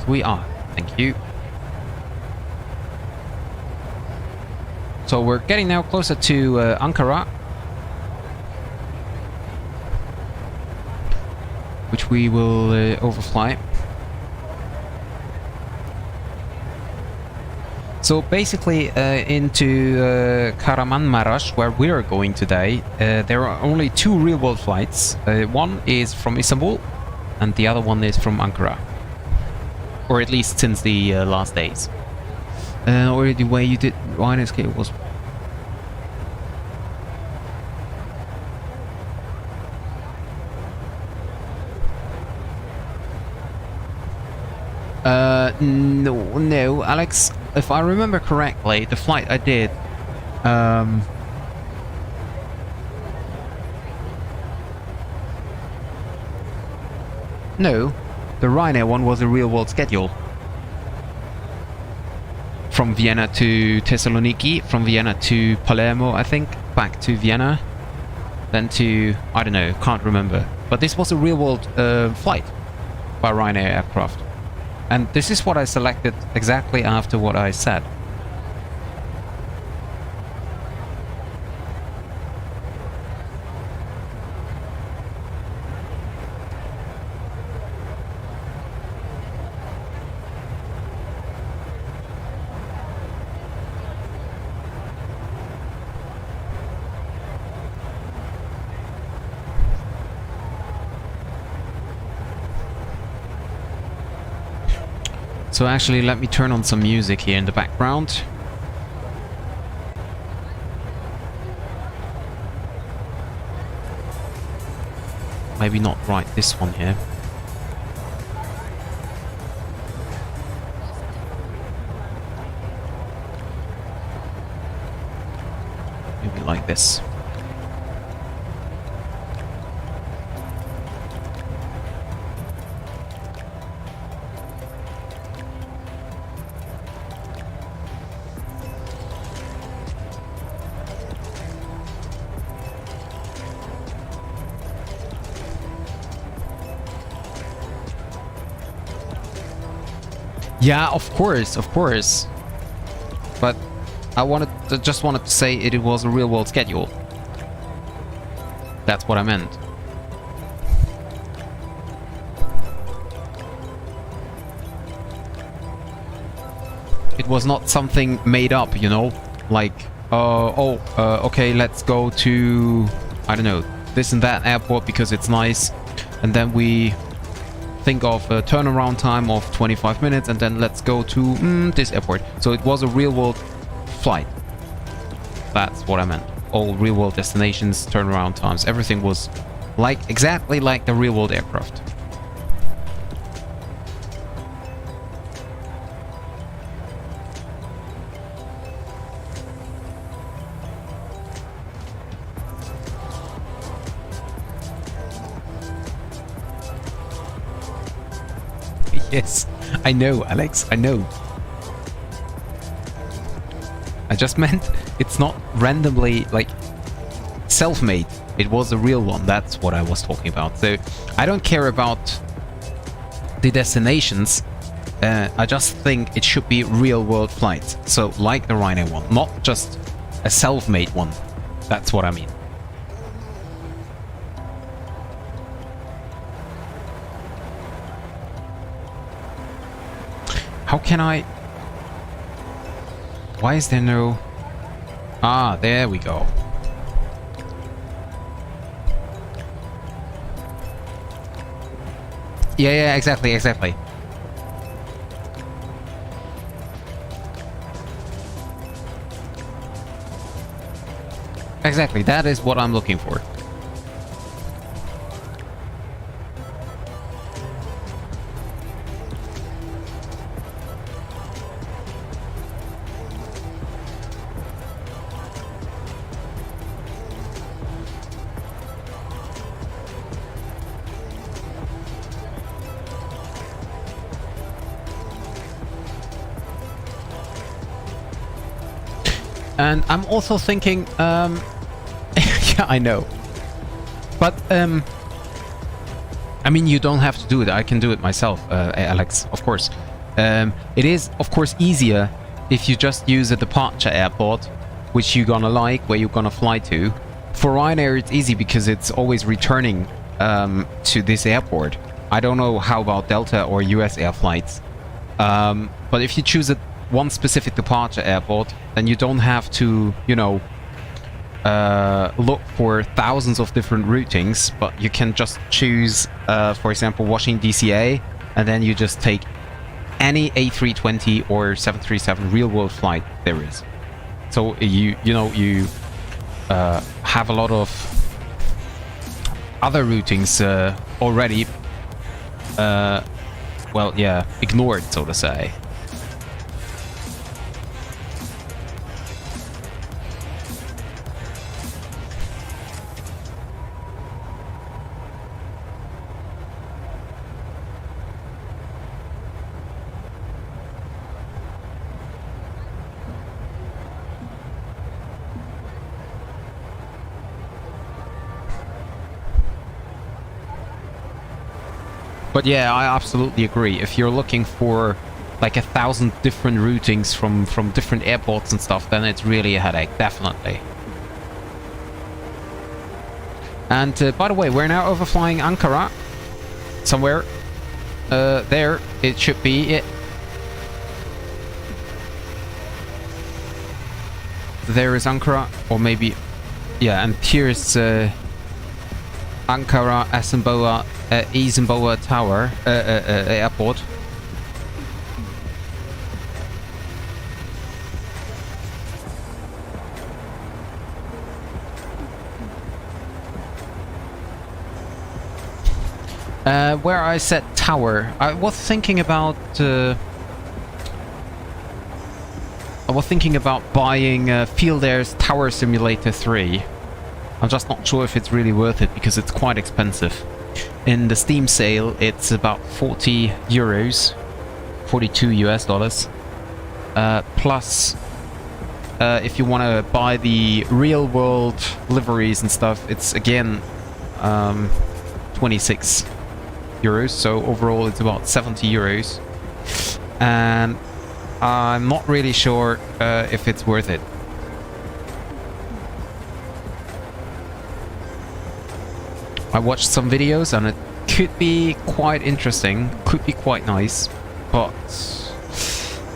We are. Thank you. So we're getting now closer to Ankara. which we will overfly. So basically into Kahramanmaras, where we are going today, there are only 2 real-world flights. One is from Istanbul and the other one is from Ankara. Or at least since the last days. Or the way you did Ryanair scale was... No, Alex, if I remember correctly, the flight I did, no, the Ryanair one was a real-world schedule. From Vienna to Thessaloniki, from Vienna to Palermo, I think, back to Vienna, then to, I don't know, can't remember. But this was a real-world flight by Ryanair aircraft. And this is what I selected exactly after what I said. So actually, let me turn on some music here in the background. Maybe not right this one here. Maybe like this. Yeah, of course. But I just wanted to say it was a real-world schedule. That's what I meant. It was not something made up, you know? Like, okay, let's go to, I don't know, this and that airport because it's nice. And then we think of a turnaround time of 25 minutes and then let's go to this airport. So it was a real-world flight. That's what I meant. All real-world destinations, turnaround times, everything was like exactly like the real-world aircraft. Yes, I know, Alex, I know. I just meant it's not randomly, like, self-made. It was a real one, that's what I was talking about. So, I don't care about the destinations. I just think it should be real-world flights. So, like the Ryanair one, not just a self-made one. That's what I mean. How can I... Why is there no... Ah, there we go. Yeah, exactly. Exactly, that is what I'm looking for. And I'm also thinking, yeah, I know. But, I mean, you don't have to do it. I can do it myself, Alex, of course. It is, of course, easier if you just use a departure airport, which you're gonna like, where you're gonna fly to. For Ryanair, it's easy because it's always returning to this airport. I don't know how about Delta or US air flights. But if you choose one specific departure airport, then you don't have to, you know, look for thousands of different routings, but you can just choose, for example, Washington DCA, and then you just take any A320 or 737 real-world flight there is. So you have a lot of other routings already, well, yeah, ignored, so to say. But yeah, I absolutely agree. If you're looking for like 1,000 different routings from different airports and stuff, then it's really a headache, definitely. And by the way, we're now overflying Ankara. Somewhere there, it should be it. There is Ankara, or maybe, yeah, and here's Ankara Istanbul Tower airport. Where I said tower, I was thinking about buying Field Air's Tower Simulator 3. I'm just not sure if it's really worth it because it's quite expensive. In the Steam sale, it's about 40 euros, 42 US dollars. Plus, if you want to buy the real world liveries and stuff, it's again 26 euros. So overall, it's about 70 euros. And I'm not really sure if it's worth it. I watched some videos and it could be quite interesting, could be quite nice, but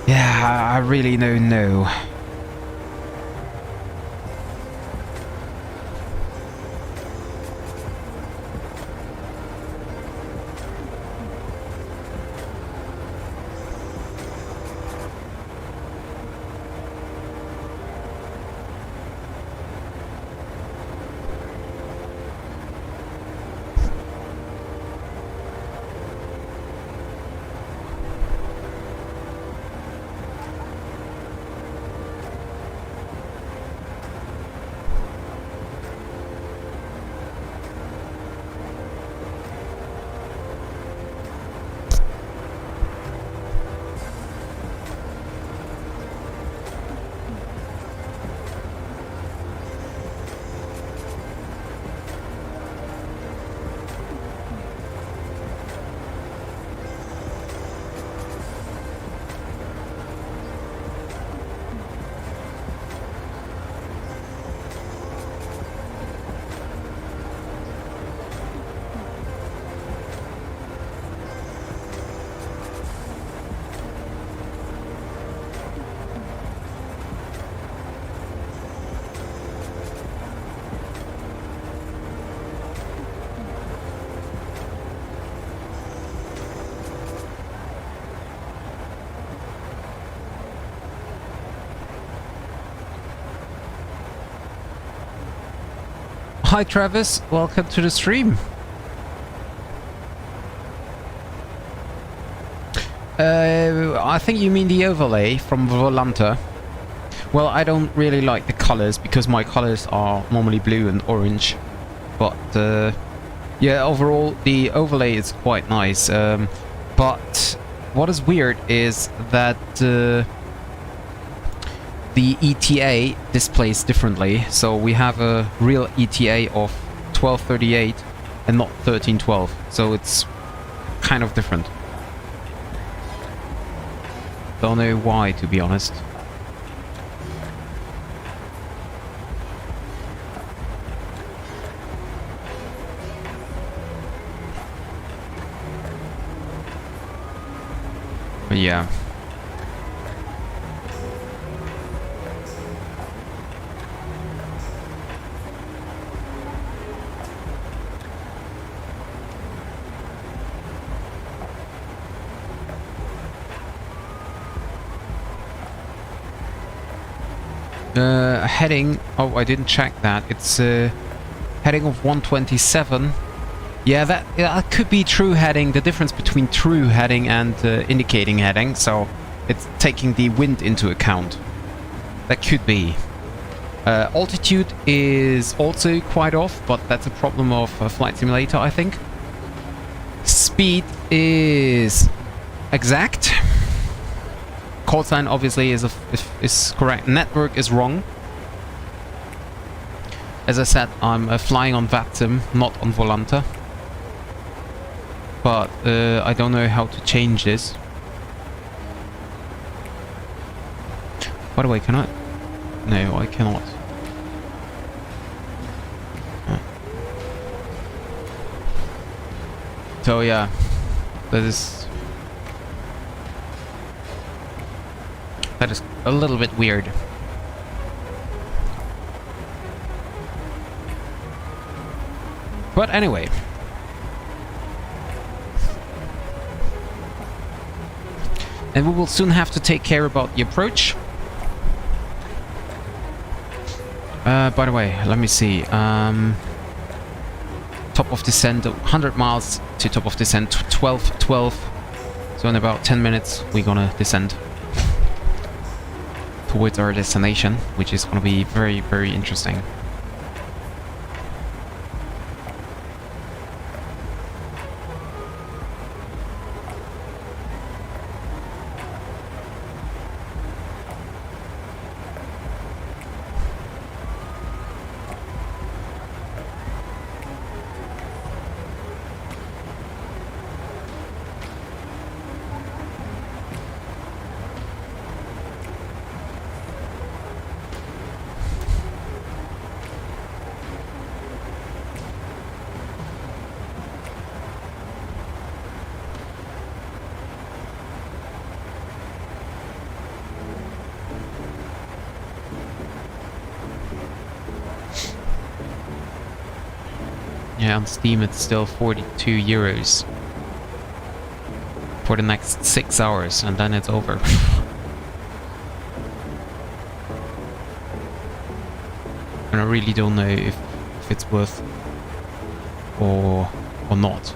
yeah, I really don't know. Hi Travis, welcome to the stream. I think you mean the overlay from Volanta. Well, I don't really like the colors because my colors are normally blue and orange. But yeah, overall the overlay is quite nice. But what is weird is that the ETA displays differently. So we have a real ETA of 1238 and not 1312. So it's kind of different. Don't know why, to be honest. Yeah. Heading... Oh, I didn't check that. It's heading of 127. Yeah, that could be true heading. The difference between true heading and indicating heading. So it's taking the wind into account. That could be. Altitude is also quite off, but that's a problem of Flight Simulator, I think. Speed is exact. Call sign obviously is correct. Network is wrong. As I said, I'm flying on VATSIM, not on Volanta. But I don't know how to change this. By the way, can I? No, I cannot. So yeah, that is a little bit weird. But anyway. And we will soon have to take care about the approach. By the way, let me see. Top of descent, 100 miles to top of descent, 12. So in about 10 minutes, we're gonna descend towards our destination, which is gonna be very, very interesting. Yeah, on Steam it's still 42 euros for the next 6 hours, and then it's over. And I really don't know if it's worth or not.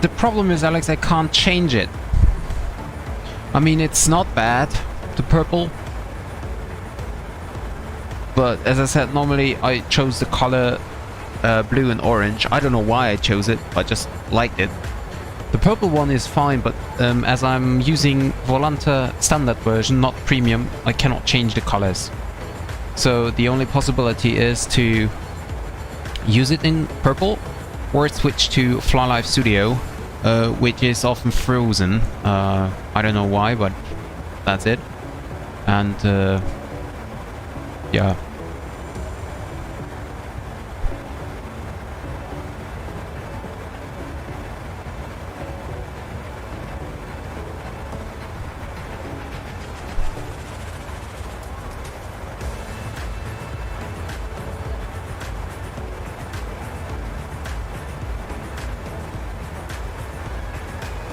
The problem is, Alex, I can't change it. I mean, it's not bad, the purple. But as I said, normally I chose the color blue and orange. I don't know why I chose it, I just liked it. The purple one is fine, but as I'm using Volanta standard version, not premium, I cannot change the colors. So the only possibility is to use it in purple, or switch to Fly Live Studio, which is often frozen. I don't know why, but that's it. And yeah.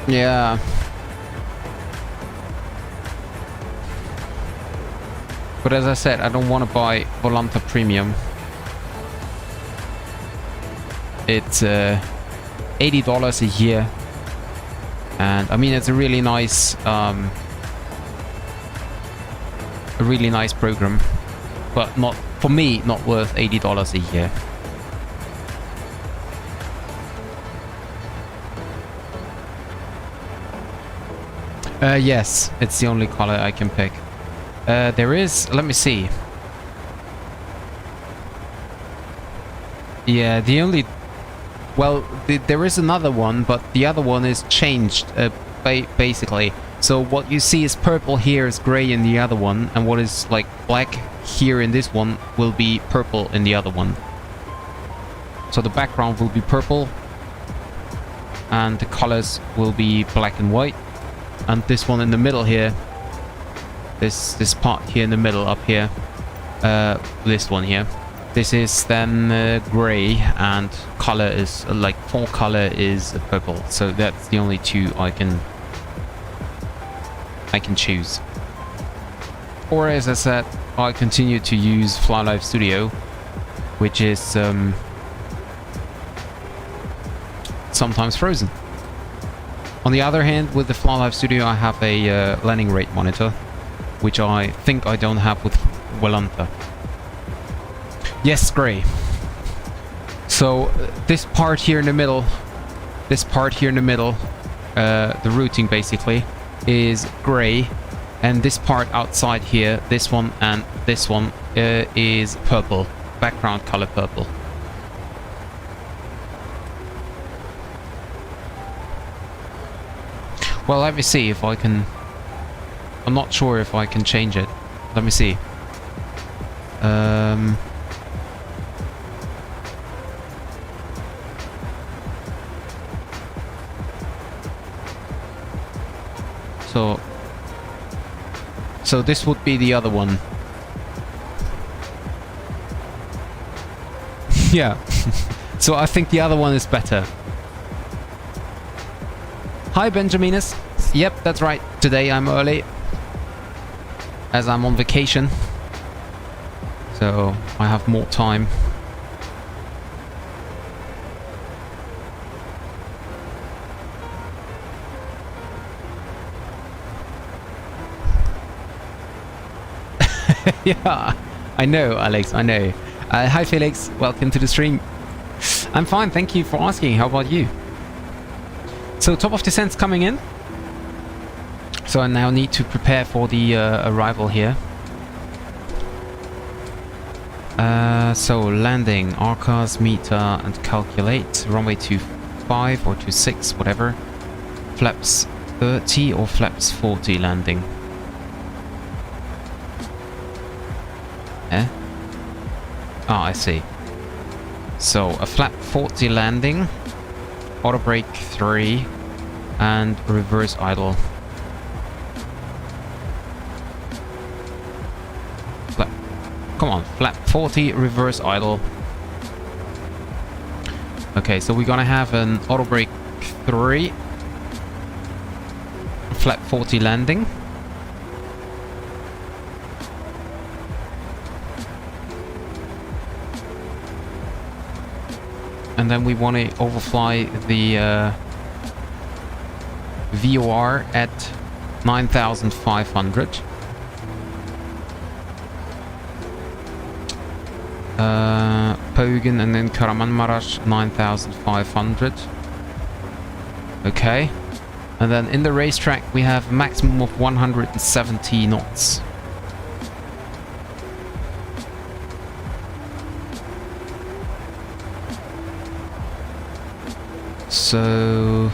Yeah. But as I said, I don't want to buy Volanta Premium. It's $80 a year. And I mean, it's a really nice program. But not, for me, not worth $80 a year. Yes, it's the only color I can pick. There is, let me see. Yeah, the only, well, there is another one, but the other one is changed, basically. So what you see is purple here is gray in the other one, and what is like black here in this one will be purple in the other one. So the background will be purple, and the colors will be black and white. And this one in the middle here, this part here in the middle up here, this one here, this is then gray, and color is like full color is purple. So that's the only two I can choose. Or as I said, I continue to use FlyLive Studio, which is sometimes frozen. On the other hand, with the FlyLive Studio, I have a landing rate monitor, which I think I don't have with Volanta. Yes, gray. So this part here in the middle, the routing basically, is gray, and this part outside here, this one and this one, is purple, background color purple. Well, let me see if I can. I'm not sure if I can change it. Let me see. So this would be the other one. Yeah. So I think the other one is better. Hi, Benjaminus. Yep, that's right. Today I'm early, as I'm on vacation. So I have more time. Yeah, I know, Alex, I know. Hi, Felix. Welcome to the stream. I'm fine, thank you for asking. How about you? So top of descent's coming in. So I now need to prepare for the arrival here. So landing, RCAS, meter, and calculate. Runway 25 or 26, whatever. Flaps 30 or flaps 40 landing. Ah, I see. So a flap 40 landing, auto brake 3, and reverse idle. Flap. Come on, flap 40, reverse idle. Okay, so we're gonna have an auto brake 3, flap 40 landing. And then we want to overfly the VOR at 9,500. Pogen and then Kahramanmaras 9,500. Okay. And then in the racetrack we have a maximum of 170 knots. So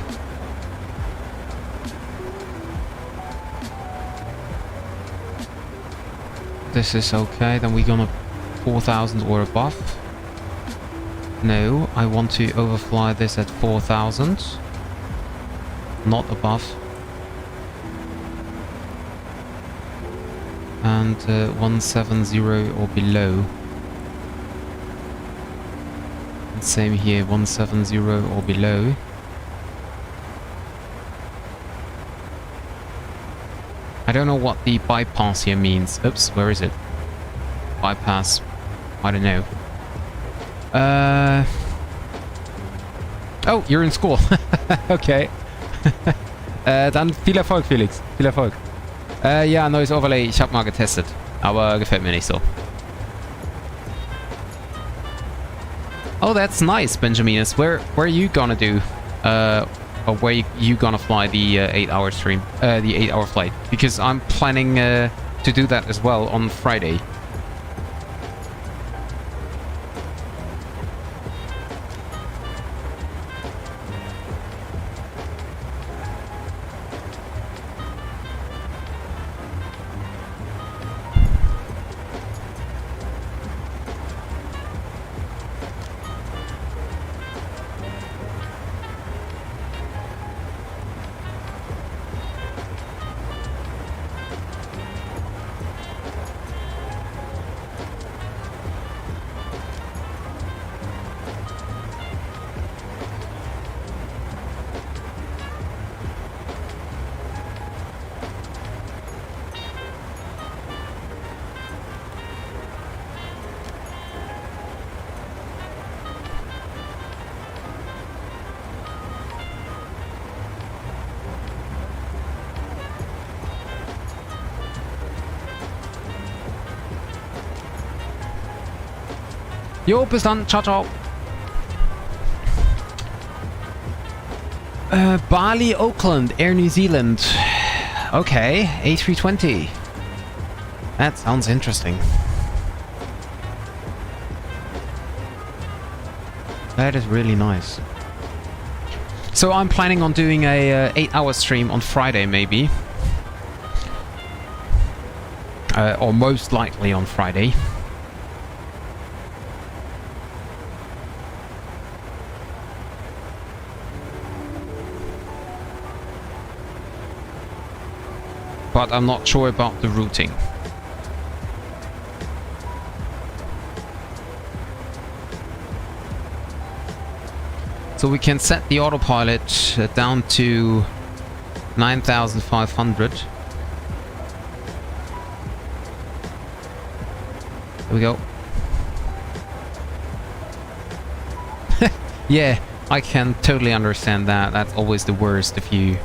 this is okay, then we're gonna 4,000 or above. No, I want to overfly this at 4,000, not above. And 170 or below. Same here, 170 or below. don't know what the bypass here means. Oops, where is it? Bypass. I don't know. Oh, you're in school. Okay. Dann viel Erfolg, Felix. Viel Erfolg. Ja, neues Overlay. Ich habe mal getestet. Aber gefällt mir nicht so. Oh, that's nice, Benjaminus. Where are you gonna do? Or where you gonna fly the 8-hour stream? The 8-hour flight? Because I'm planning to do that as well on Friday. Jo, bis dann. Ciao, ciao. Bali, Auckland, Air New Zealand. Okay, A320. That sounds interesting. That is really nice. So I'm planning on doing a 8-hour stream on Friday, maybe. Or most likely on Friday. But I'm not sure about the routing. So we can set the autopilot down to 9,500. There we go. Yeah, I can totally understand that. That's always the worst if you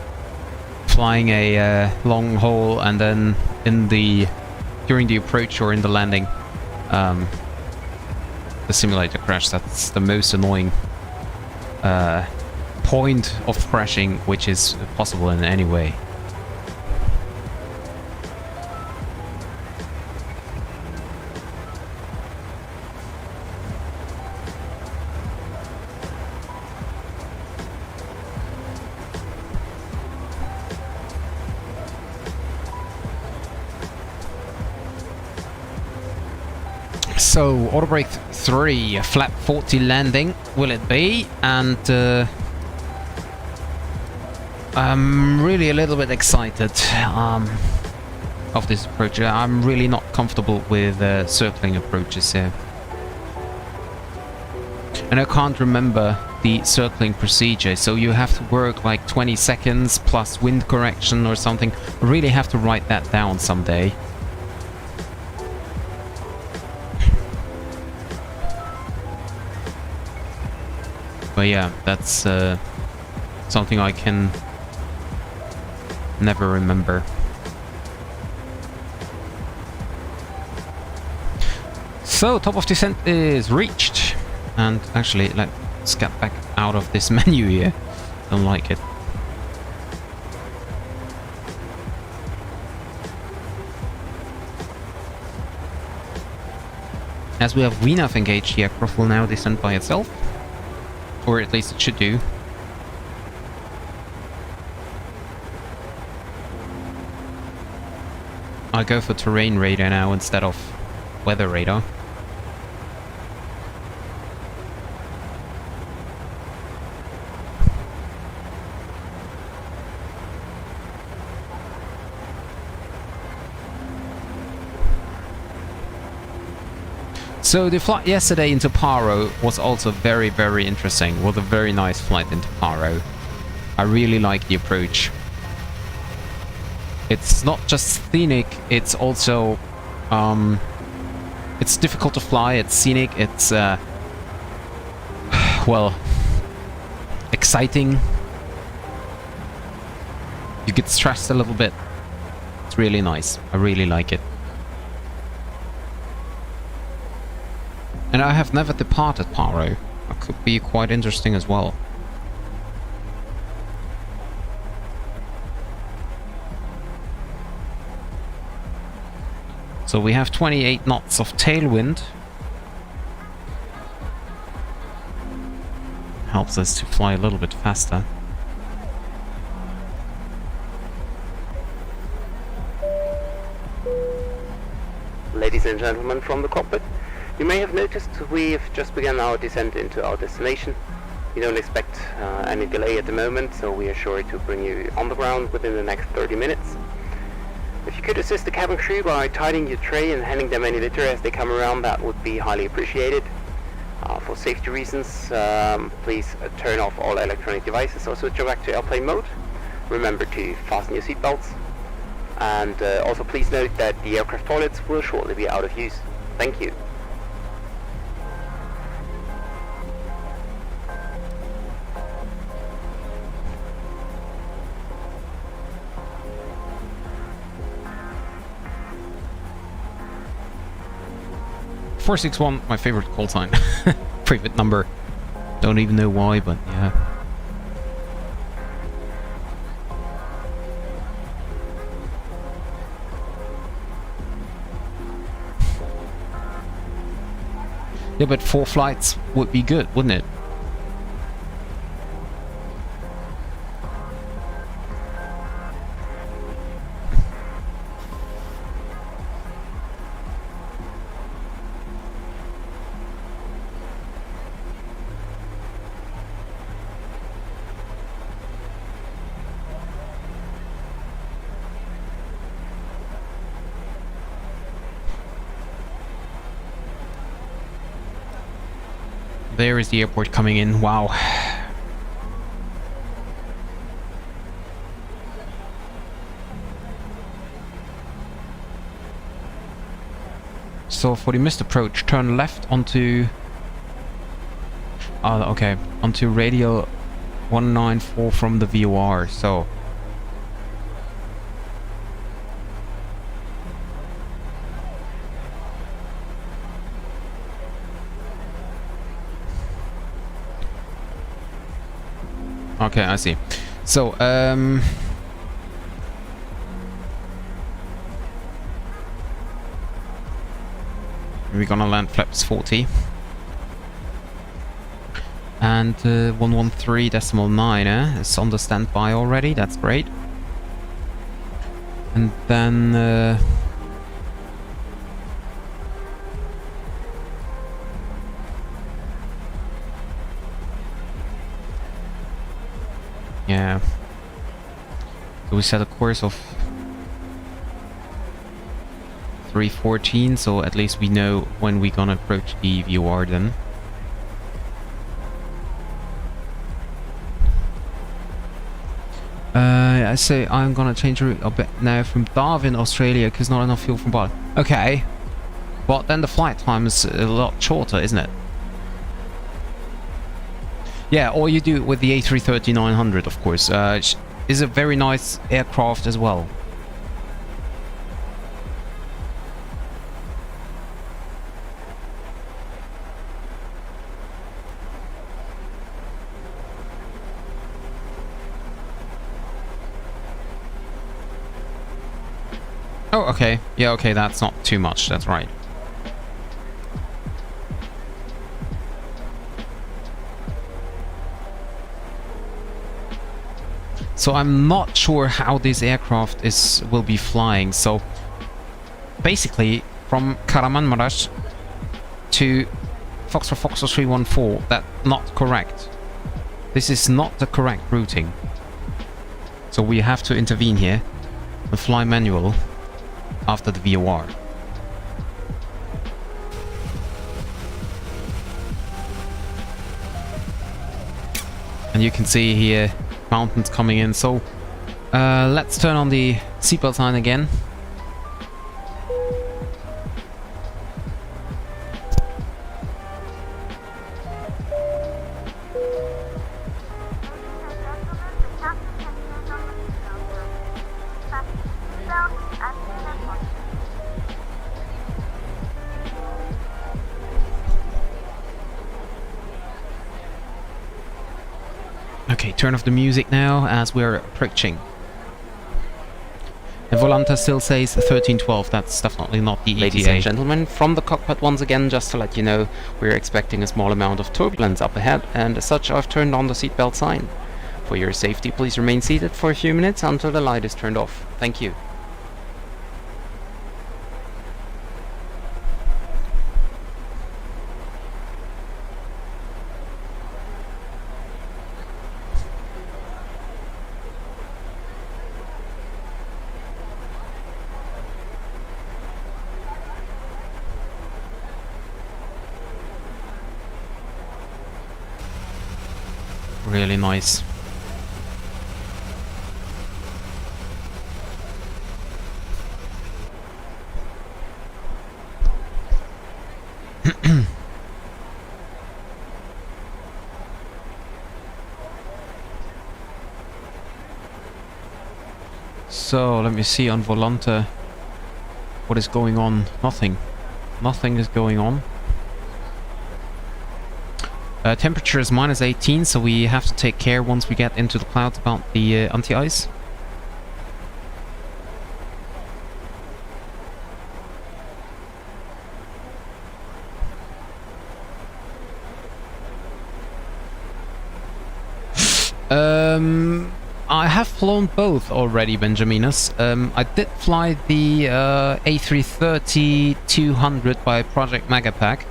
flying a long haul and then during the approach or in the landing the simulator crash. That's the most annoying point of crashing which is possible in any way. So, auto brake 3, flap 40 landing, will it be? And I'm really a little bit excited of this approach. I'm really not comfortable with circling approaches here. And I can't remember the circling procedure, so you have to work like 20 seconds plus wind correction or something. I really have to write that down someday. But yeah, that's something I can never remember. So, top of descent is reached. And actually, let's get back out of this menu here. Don't like it. As we have VNAV engaged, the aircraft will now descend by itself. Or at least it should do. I'll go for terrain radar now instead of weather radar. So the flight yesterday into Paro was also very, very interesting. It was a very nice flight into Paro. I really like the approach. It's not just scenic, it's also... it's difficult to fly, it's scenic, it's... well... exciting. You get stressed a little bit. It's really nice. I really like it. And I have never departed Paro. That could be quite interesting as well. So we have 28 knots of tailwind. Helps us to fly a little bit faster. Ladies and gentlemen from the cockpit, you may have noticed we've just begun our descent into our destination. We don't expect any delay at the moment, so we are sure to bring you on the ground within the next 30 minutes. If you could assist the cabin crew by tidying your tray and handing them any litter as they come around, that would be highly appreciated. For safety reasons, please turn off all electronic devices or switch back to airplane mode. Remember to fasten your seatbelts. And also please note that the aircraft toilets will shortly be out of use. Thank you. .461, my favorite call sign. Favorite number. Don't even know why, but yeah. Yeah, but 4 flights would be good, wouldn't it? There is the airport coming in. Wow. So for the missed approach, turn left onto... oh, okay. Onto radial 194 from the VOR. So... okay, I see. So, we're gonna land flaps 40. And 113.9 is on the standby already, that's great. And then... yeah. So we set a course of 314, so at least we know when we're gonna approach the VOR then. I say I'm gonna change route a bit now from Darwin, Australia, because not enough fuel from Bali. Okay. But then the flight time is a lot shorter, isn't it? Yeah, or you do it with the A330-900, of course. Is a very nice aircraft as well. Oh, okay. Yeah, okay, that's not too much. That's right. So I'm not sure how this aircraft will be flying. So basically from Kahramanmaras to Foxtrot 314, that's not correct. This is not the correct routing. So we have to intervene here and fly manual after the VOR. And you can see here mountains coming in, so Let's turn on the seatbelt sign again. Okay, turn off the music now as we're approaching. The Volanta still says 1312, that's definitely not the ETA. Ladies and gentlemen, from the cockpit once again, just to let you know, we're expecting a small amount of turbulence up ahead, and as such I've turned on the seatbelt sign. For your safety, please remain seated for a few minutes until the light is turned off. Thank you. Really nice. So let me see on Volanta what is going on. Nothing is going on. Temperature is -18, so we have to take care once we get into the clouds about the anti-ice. I have flown both already, Benjaminus. I did fly the A330-200 by Project Megapack,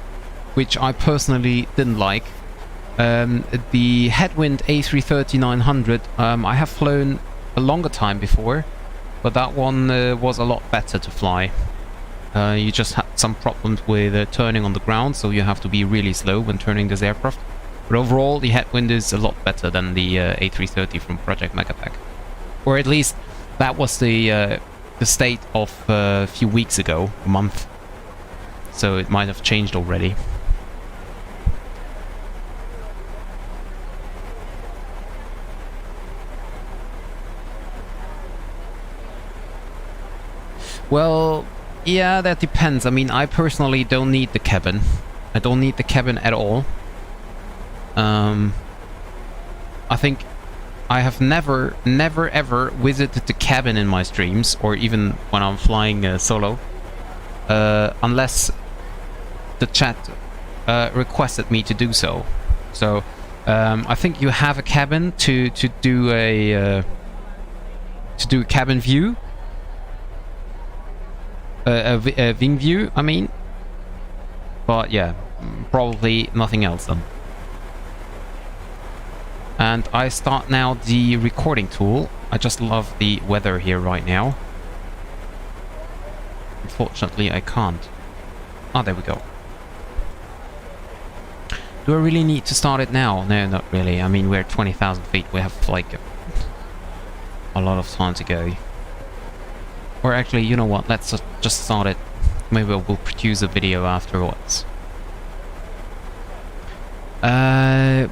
which I personally didn't like. The headwind A330-900, I have flown a longer time before, but that one was a lot better to fly. You just had some problems with turning on the ground, so you have to be really slow when turning this aircraft. But overall, the headwind is a lot better than the A330 from Project Megapack. Or at least, that was the state of a few weeks ago, a month. So it might have changed already. Well, yeah, that depends. I mean, I personally don't need the cabin. I don't need the cabin at all. I think I have never ever visited the cabin in my streams, or even when I'm flying solo, unless the chat requested me to do so. So I think you have a cabin to do a cabin view, a wing view, I mean. But yeah, probably nothing else then. And I start now the recording tool. I just love the weather here right now. Unfortunately, I can't. Oh, there we go. Do I really need to start it now? No, not really. I mean, we're at 20,000 feet. We have, like, a lot of time to go. Or actually, you know what? Let's just start it. Maybe we'll produce a video afterwards.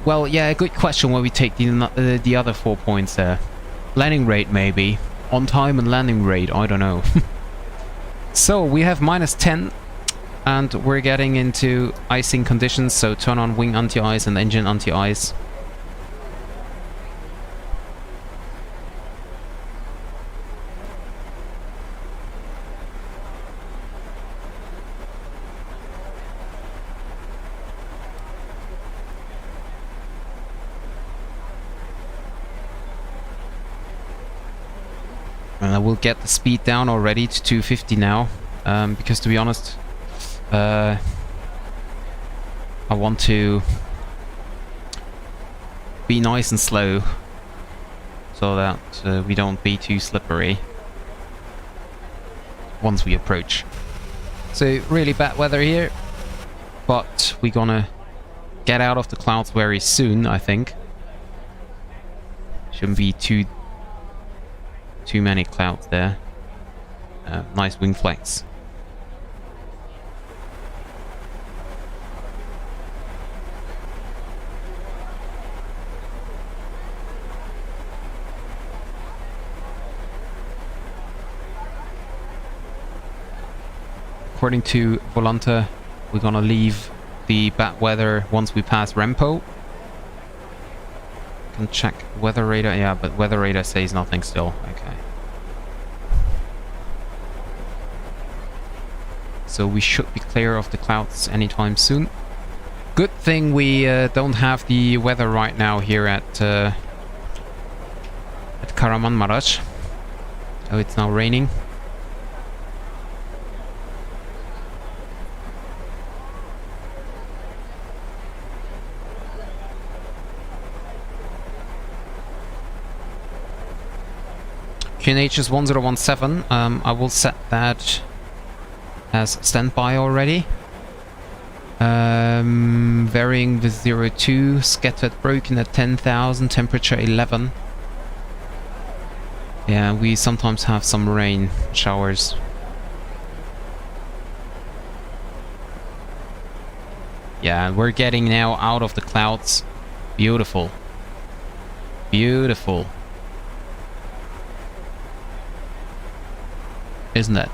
Well, yeah, good question where we take the other 4 points there. Landing rate, maybe. On time and landing rate, I don't know. So, we have -10, and we're getting into icing conditions, so turn on wing anti-ice and engine anti-ice. And I will get the speed down already to 250 now, because to be honest, I want to be nice and slow, so that we don't be too slippery once we approach. So really bad weather here, but we're gonna get out of the clouds very soon, I think. Shouldn't be too too many clouds there. Nice wing flex. According to Volante, we're gonna leave the bad weather once we pass Rempo. Can check weather radar, yeah, but weather radar says nothing still. Okay. So we should be clear of the clouds anytime soon. Good thing we don't have the weather right now here at Kahramanmaras. Oh, it's now raining. QNH is 1017. I will set that as standby already. Varying with 02, scattered broken at 10,000, temperature 11. Yeah, we sometimes have some rain showers. Yeah, we're getting now out of the clouds. Beautiful. Beautiful. Isn't it?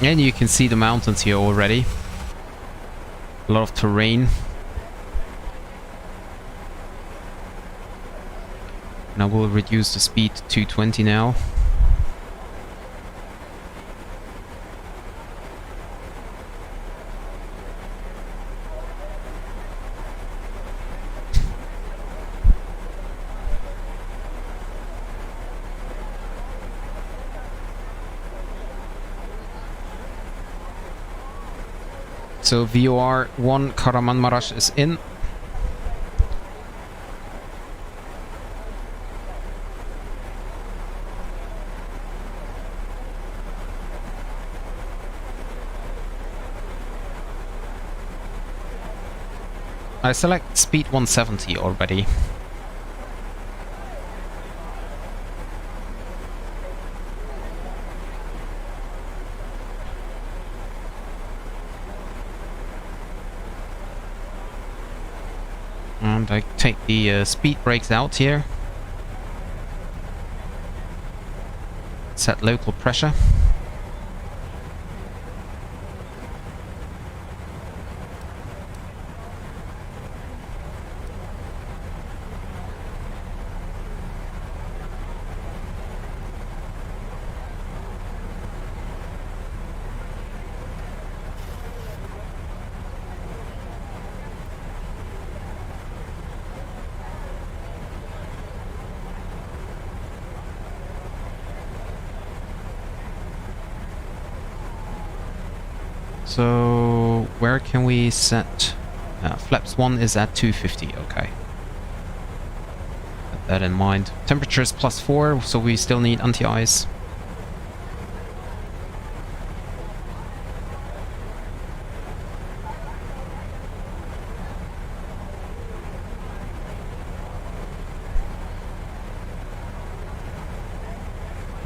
And you can see the mountains here already. A lot of terrain. And I will reduce the speed to 220 now. So VOR 1 Kahramanmaras is in. I select speed 170 already. And I take the speed brakes out here. Set local pressure. So where can we set? Flaps 1 is at 250, okay. Keep that in mind. Temperature is +4, so we still need anti-ice.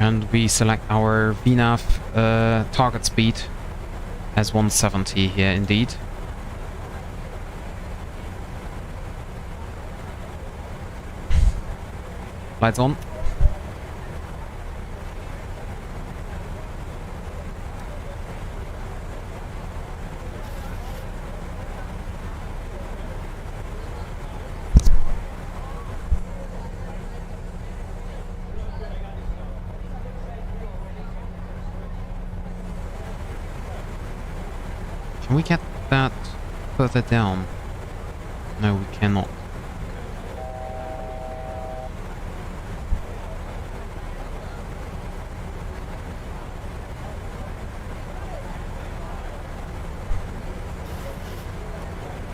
And we select our VNAV target speed as 170 here indeed. Lights on. Can we get that further down? No, we cannot.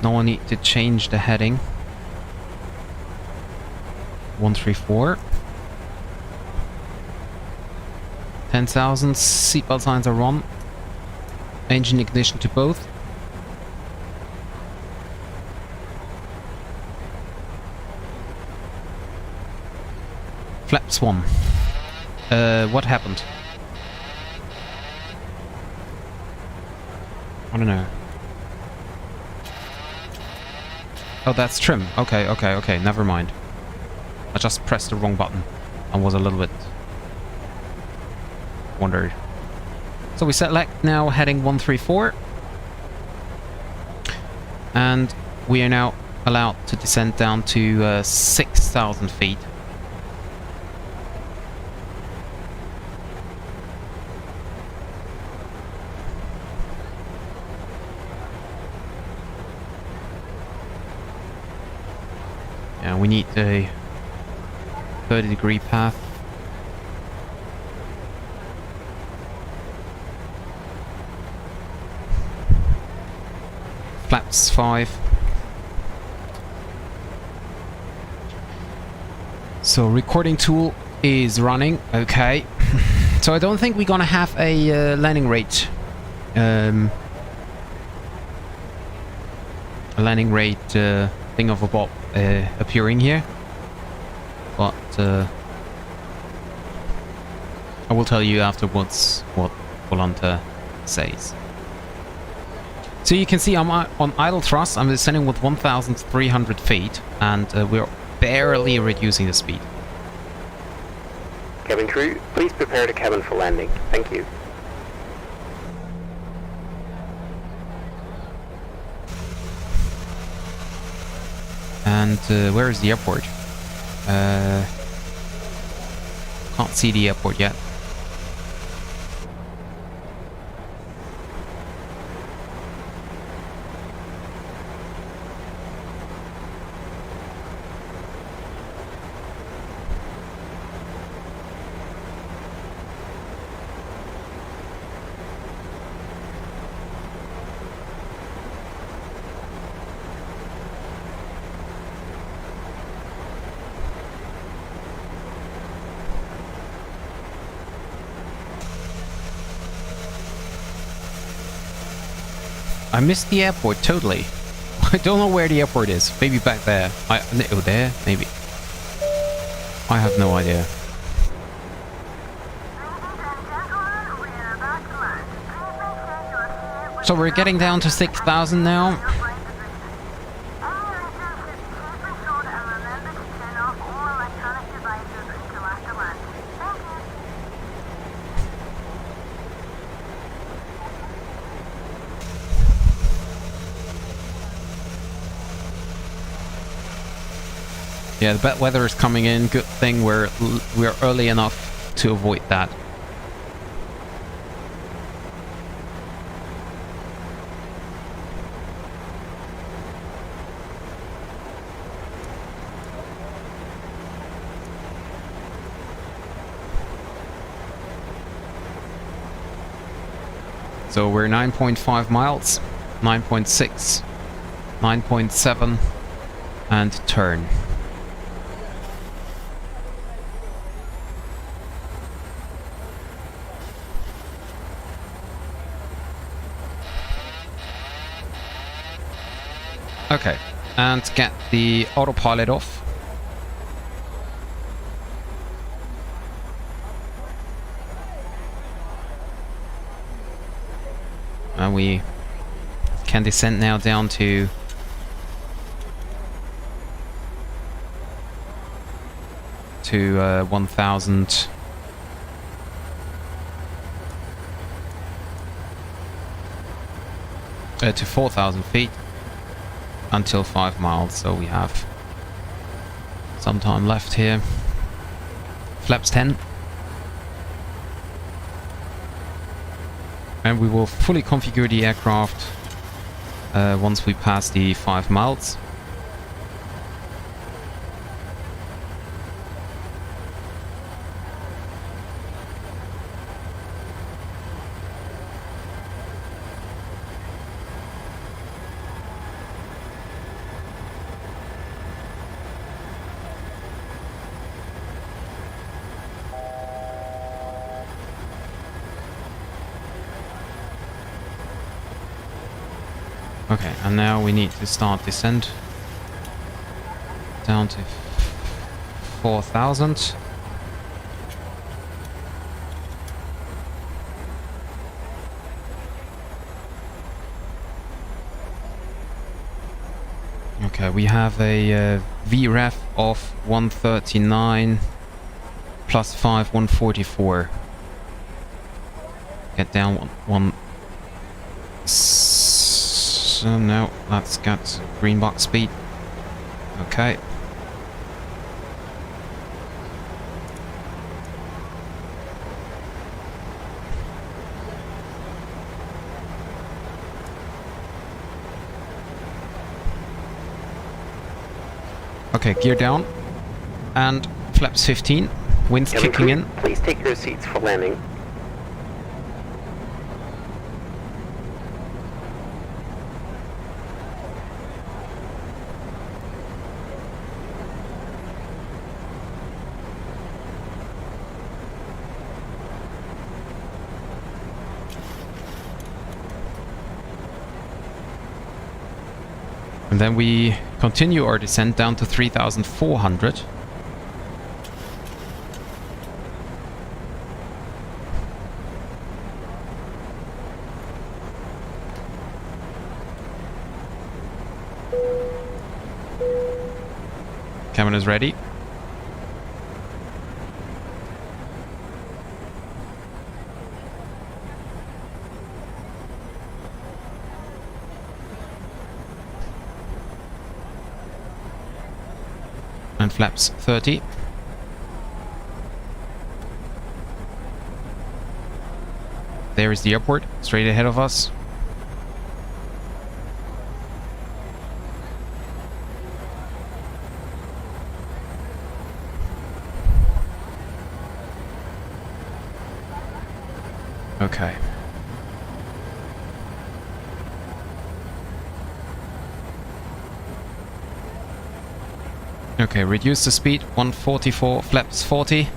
Now I need to change the heading. 134. 10,000. Seatbelt signs are on. Engine ignition to both. Flaps 1. What happened? I don't know. Oh, that's trim. Okay, okay, okay. Never mind. I just pressed the wrong button and was a little bit wondered. So we select now heading 134. And we are now allowed to descend down to 6,000 feet. Yeah, we need a 30-degree path. Flaps 5. So recording tool is running. Okay. So I don't think we're gonna have a landing rate. A landing rate thing of a bob appearing here. But I will tell you afterwards what Volante says. So you can see I'm on idle thrust. I'm descending with 1,300 feet, and we're barely reducing the speed. Cabin crew, please prepare the cabin for landing. Thank you. And where is the airport? Can't see the airport yet. I missed the airport totally. I don't know where the airport is. Maybe back there. Oh, there? Maybe. I have no idea. So we're getting down to 6,000 now. Yeah, the bad weather is coming in. Good thing we're early enough to avoid that. So we're 9.5 miles, 9.6, 9.7, and turn. Okay, and get the autopilot off. And we can descend now down to to 1,000. To 4,000 feet until 5 miles, so we have some time left here. Flaps 10. And we will fully configure the aircraft once we pass the 5 miles. Okay, and now we need to start descent down to 4,000. Okay, we have a VREF of 139 plus 5, 144. Get down one. So now let's get green box speed. Okay. Okay, gear down and flaps 15. Wind's kicking in. Please take your seats for landing. And then we continue our descent down to 3,400. Cabin is ready. And flaps 30. There is the airport, straight ahead of us. Okay. Okay, reduce the speed, 144, flaps 40.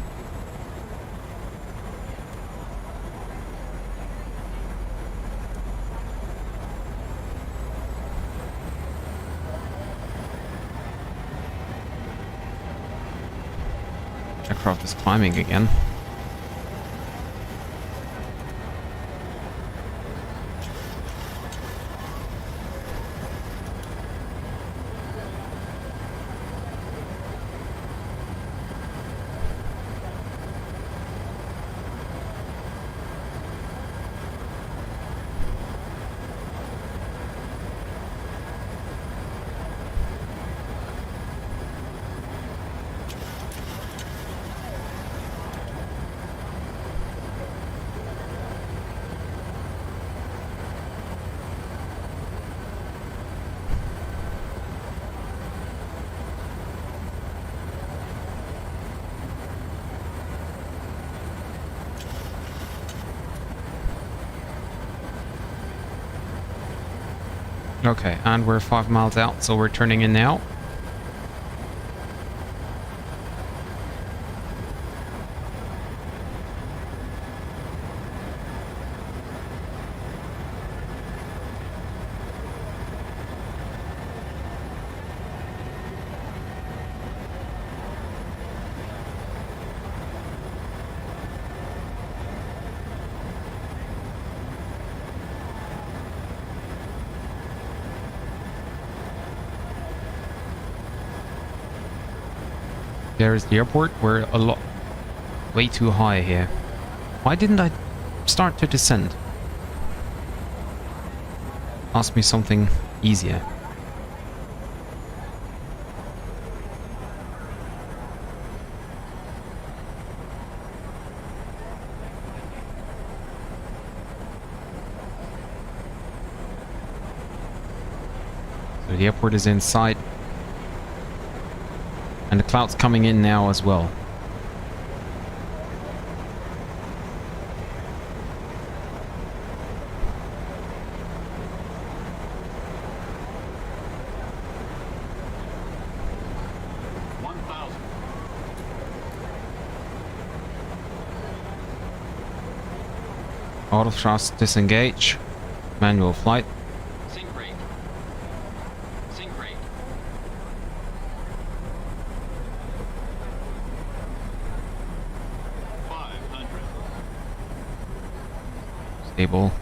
Aircraft is climbing again. Okay, and we're 5 miles out, so we're turning in now. There is the airport. We're way too high here. Why didn't I start to descend? Ask me something easier. So the airport is in sight. And the cloud's coming in now as well. Auto thrust disengage. Manual flight. Sync rate. Sync rate. Stable.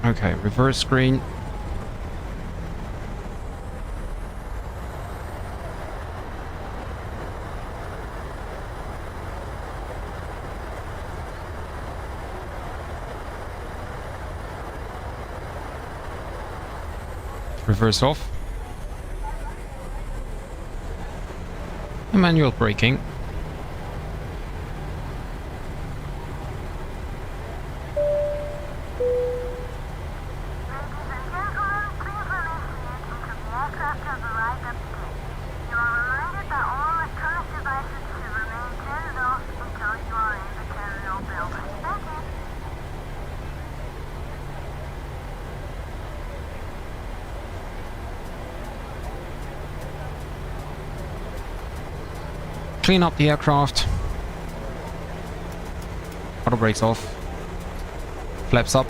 Okay, reverse screen. Reverse off. And manual braking. Clean up the aircraft. Auto brakes off. Flaps up.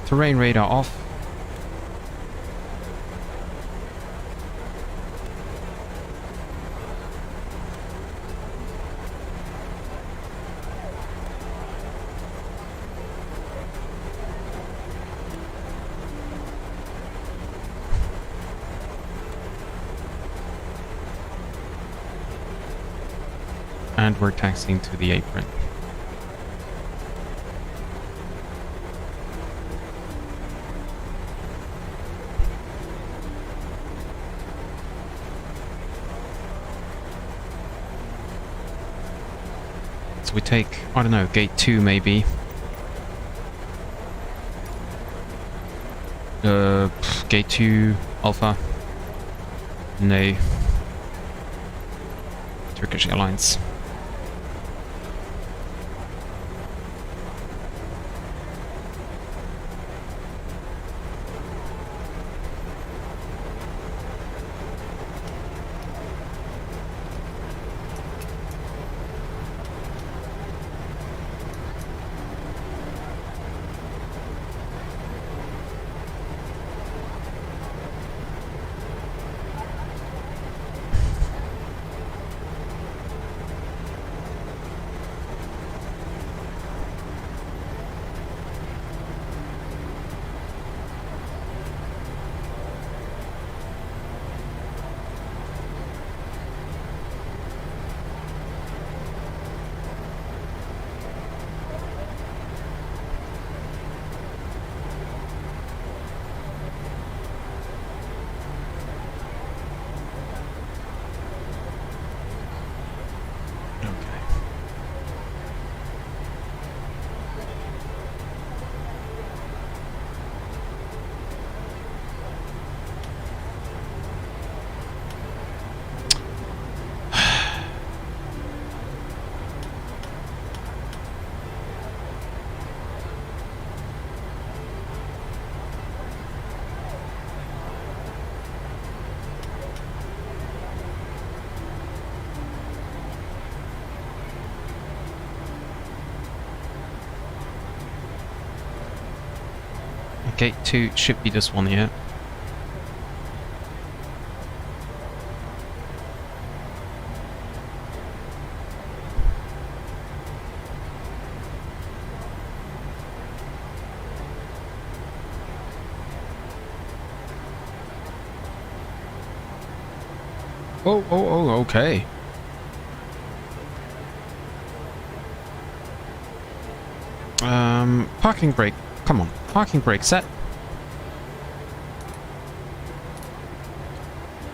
Terrain radar off. And we're taxiing to the apron. So we take, I don't know, gate 2 maybe. Gate 2 Alpha. No. Turkish Airlines. Gate 2 should be this one here. Oh, okay. Parking brake. Come on, parking brake set.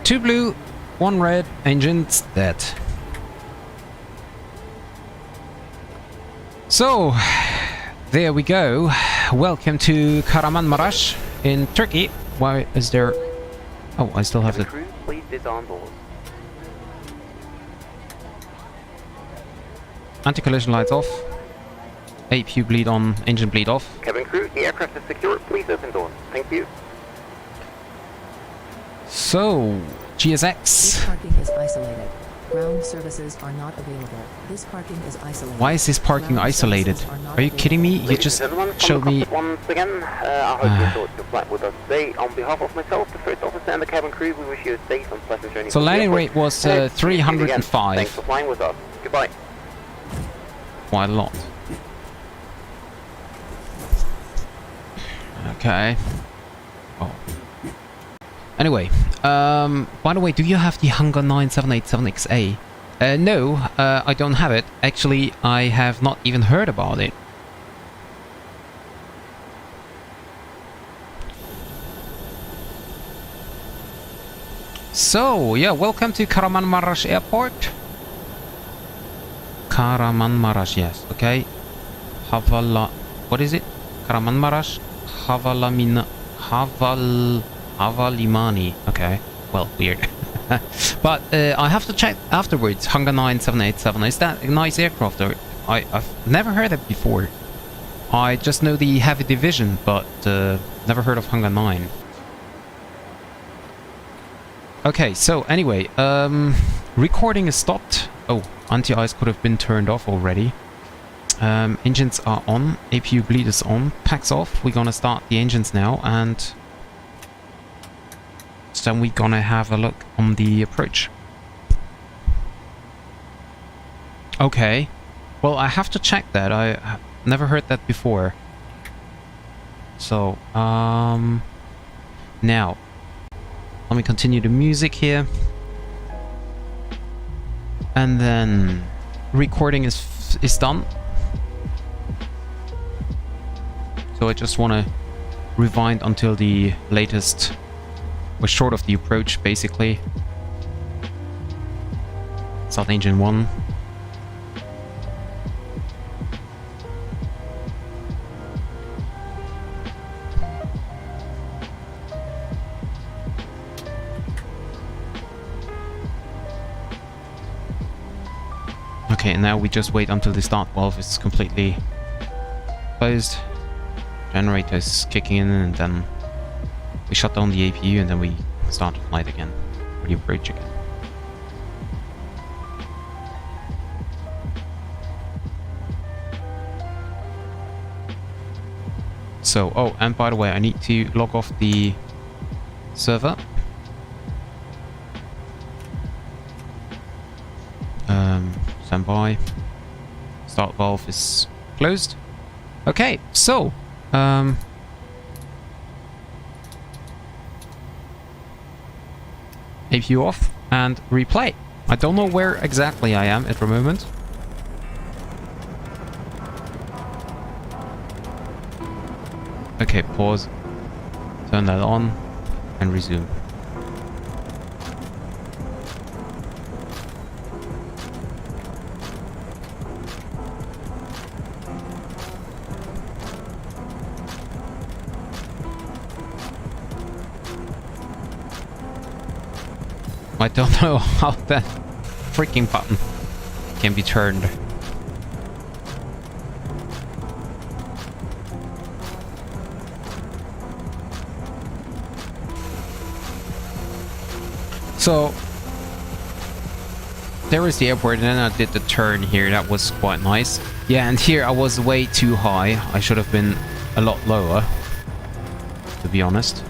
2 blue, 1 red, engines dead. So, there we go. Welcome to Kahramanmaras in Turkey. Why is there... Oh, I still have the... Crew, please disarm doors. Anti-collision lights off. APU bleed on, engine bleed off. Cabin crew, the aircraft is secure. Please open doors. Thank you. So, This GSX. parking is isolated. Ground services are not available. This parking is isolated. Why is this parking Ground isolated? services not Are you kidding me? You Ladies just and gentlemen, from showed the me... cockpit once again, I hope you enjoyed your flight with us today. On behalf of myself, the first officer and the cabin crew, we wish you a safe and pleasant journey. So to the landing airport. rate was And see you again. 305. Thanks for flying with us. Goodbye. Quite a lot. Okay. Oh. Anyway, by the way, do you have the Hunger 9787XA? No, I don't have it. Actually, I have not even heard about it. So, yeah, welcome to Kahramanmaras Airport. Kahramanmaras, yes, okay. Havala... What is it? Kahramanmaras? Havalimani. Okay, well, weird. But I have to check afterwards. Hunger 9787. Is that a nice aircraft? Or I've never heard it before. I just know the heavy division, but never heard of Hunger 9. Okay, so anyway, recording is stopped. Oh, anti-ice could have been turned off already. Engines are on, APU bleed is on, packs off. We're gonna start the engines now, and then we're gonna have a look on the approach. Okay, well, I have to check that. I have never heard that before. So, now, let me continue the music here. And then recording is done. So I just want to rewind until the latest, or short of the approach, basically. Start engine 1. Okay, and now we just wait until the start valve is completely closed. Generator is kicking in, and then we shut down the APU, and then we start the flight again, or the approach again. So, oh, and by the way, I need to log off the server. Stand by. Start valve is closed. Okay, so APU off and replay. I don't know where exactly I am at the moment. Okay, pause. Turn that on and resume. I don't know how that freaking button can be turned. So there is the airport, and then I did the turn here. That was quite nice. Yeah, and here I was way too high. I should have been a lot lower. be honest.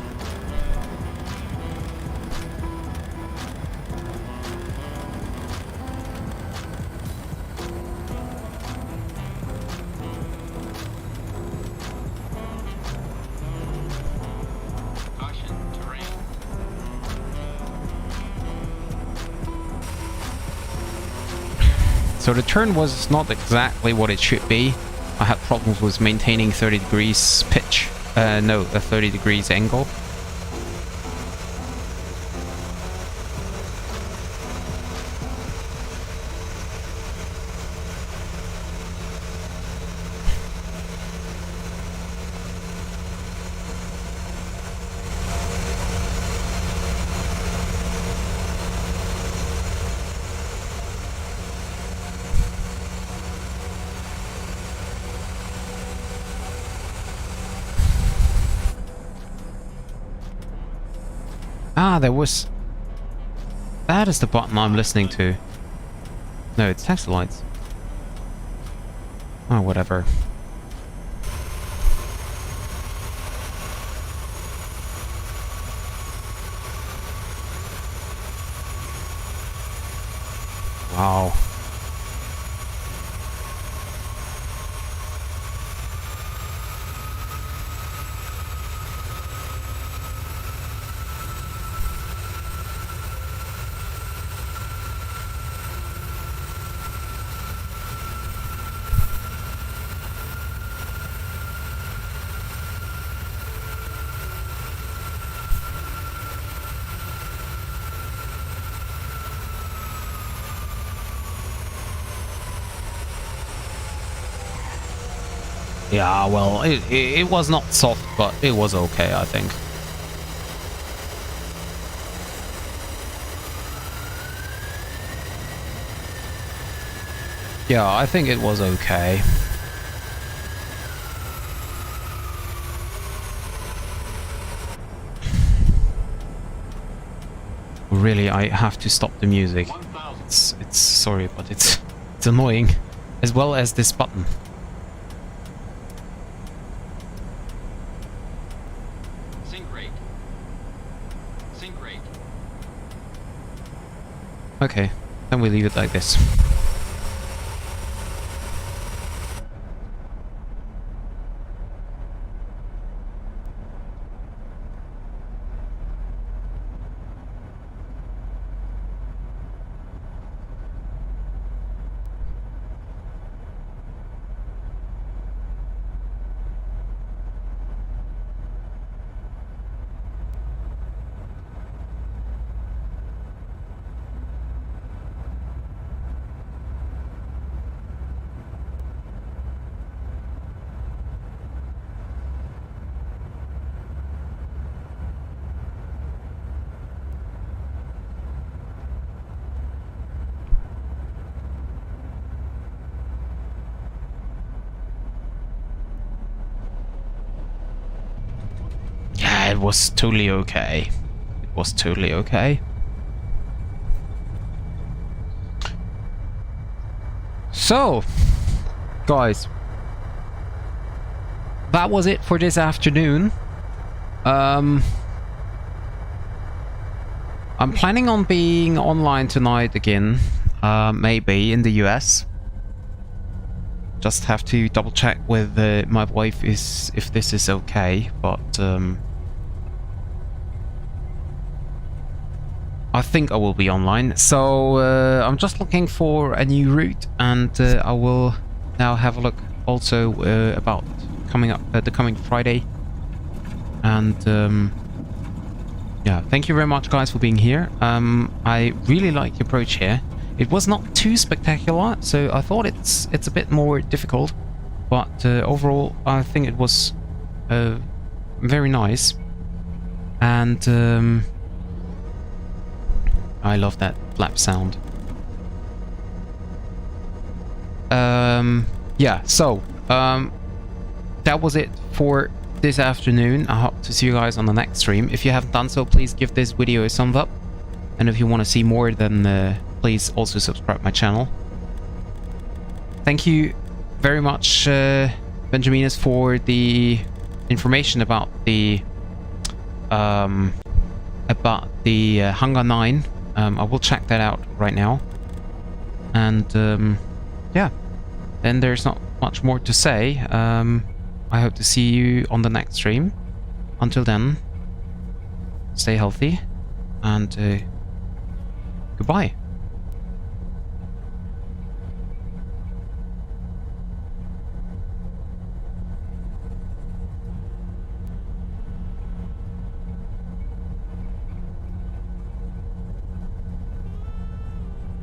Caution, terrain. So the turn was not exactly what it should be. I had problems with maintaining 30 degrees pitch. No, a 30 degrees angle. Ah, there was... That is the button I'm listening to. No, it's taxi lights. Oh, whatever. Wow. Yeah, well, it was not soft, but it was okay, I think. Yeah, I think it was okay. Really, I have to stop the music. 1,000. It's sorry, but it's annoying, as well as this button. Sync rate. Sync rate. Okay, then we leave it like this. It was totally okay. It was totally okay. So, guys, that was it for this afternoon. I'm planning on being online tonight again, maybe in the US. Just have to double check with my wife if this is okay, but I think I will be online. So I'm just looking for a new route, and I will now have a look also about coming up the coming Friday. And yeah, thank you very much, guys, for being here. I really like the approach here. It was not too spectacular, so I thought it's a bit more difficult, but overall I think it was very nice. And I love that flap sound. Yeah, so that was it for this afternoon. I hope to see you guys on the next stream. If you haven't done so, please give this video a thumbs up, and if you want to see more, then please also subscribe my channel. Thank you very much, Benjaminus, for the information about the about the Hangar 9. I will check that out right now. And yeah, then there's not much more to say. I hope to see you on the next stream. Until then, stay healthy and goodbye.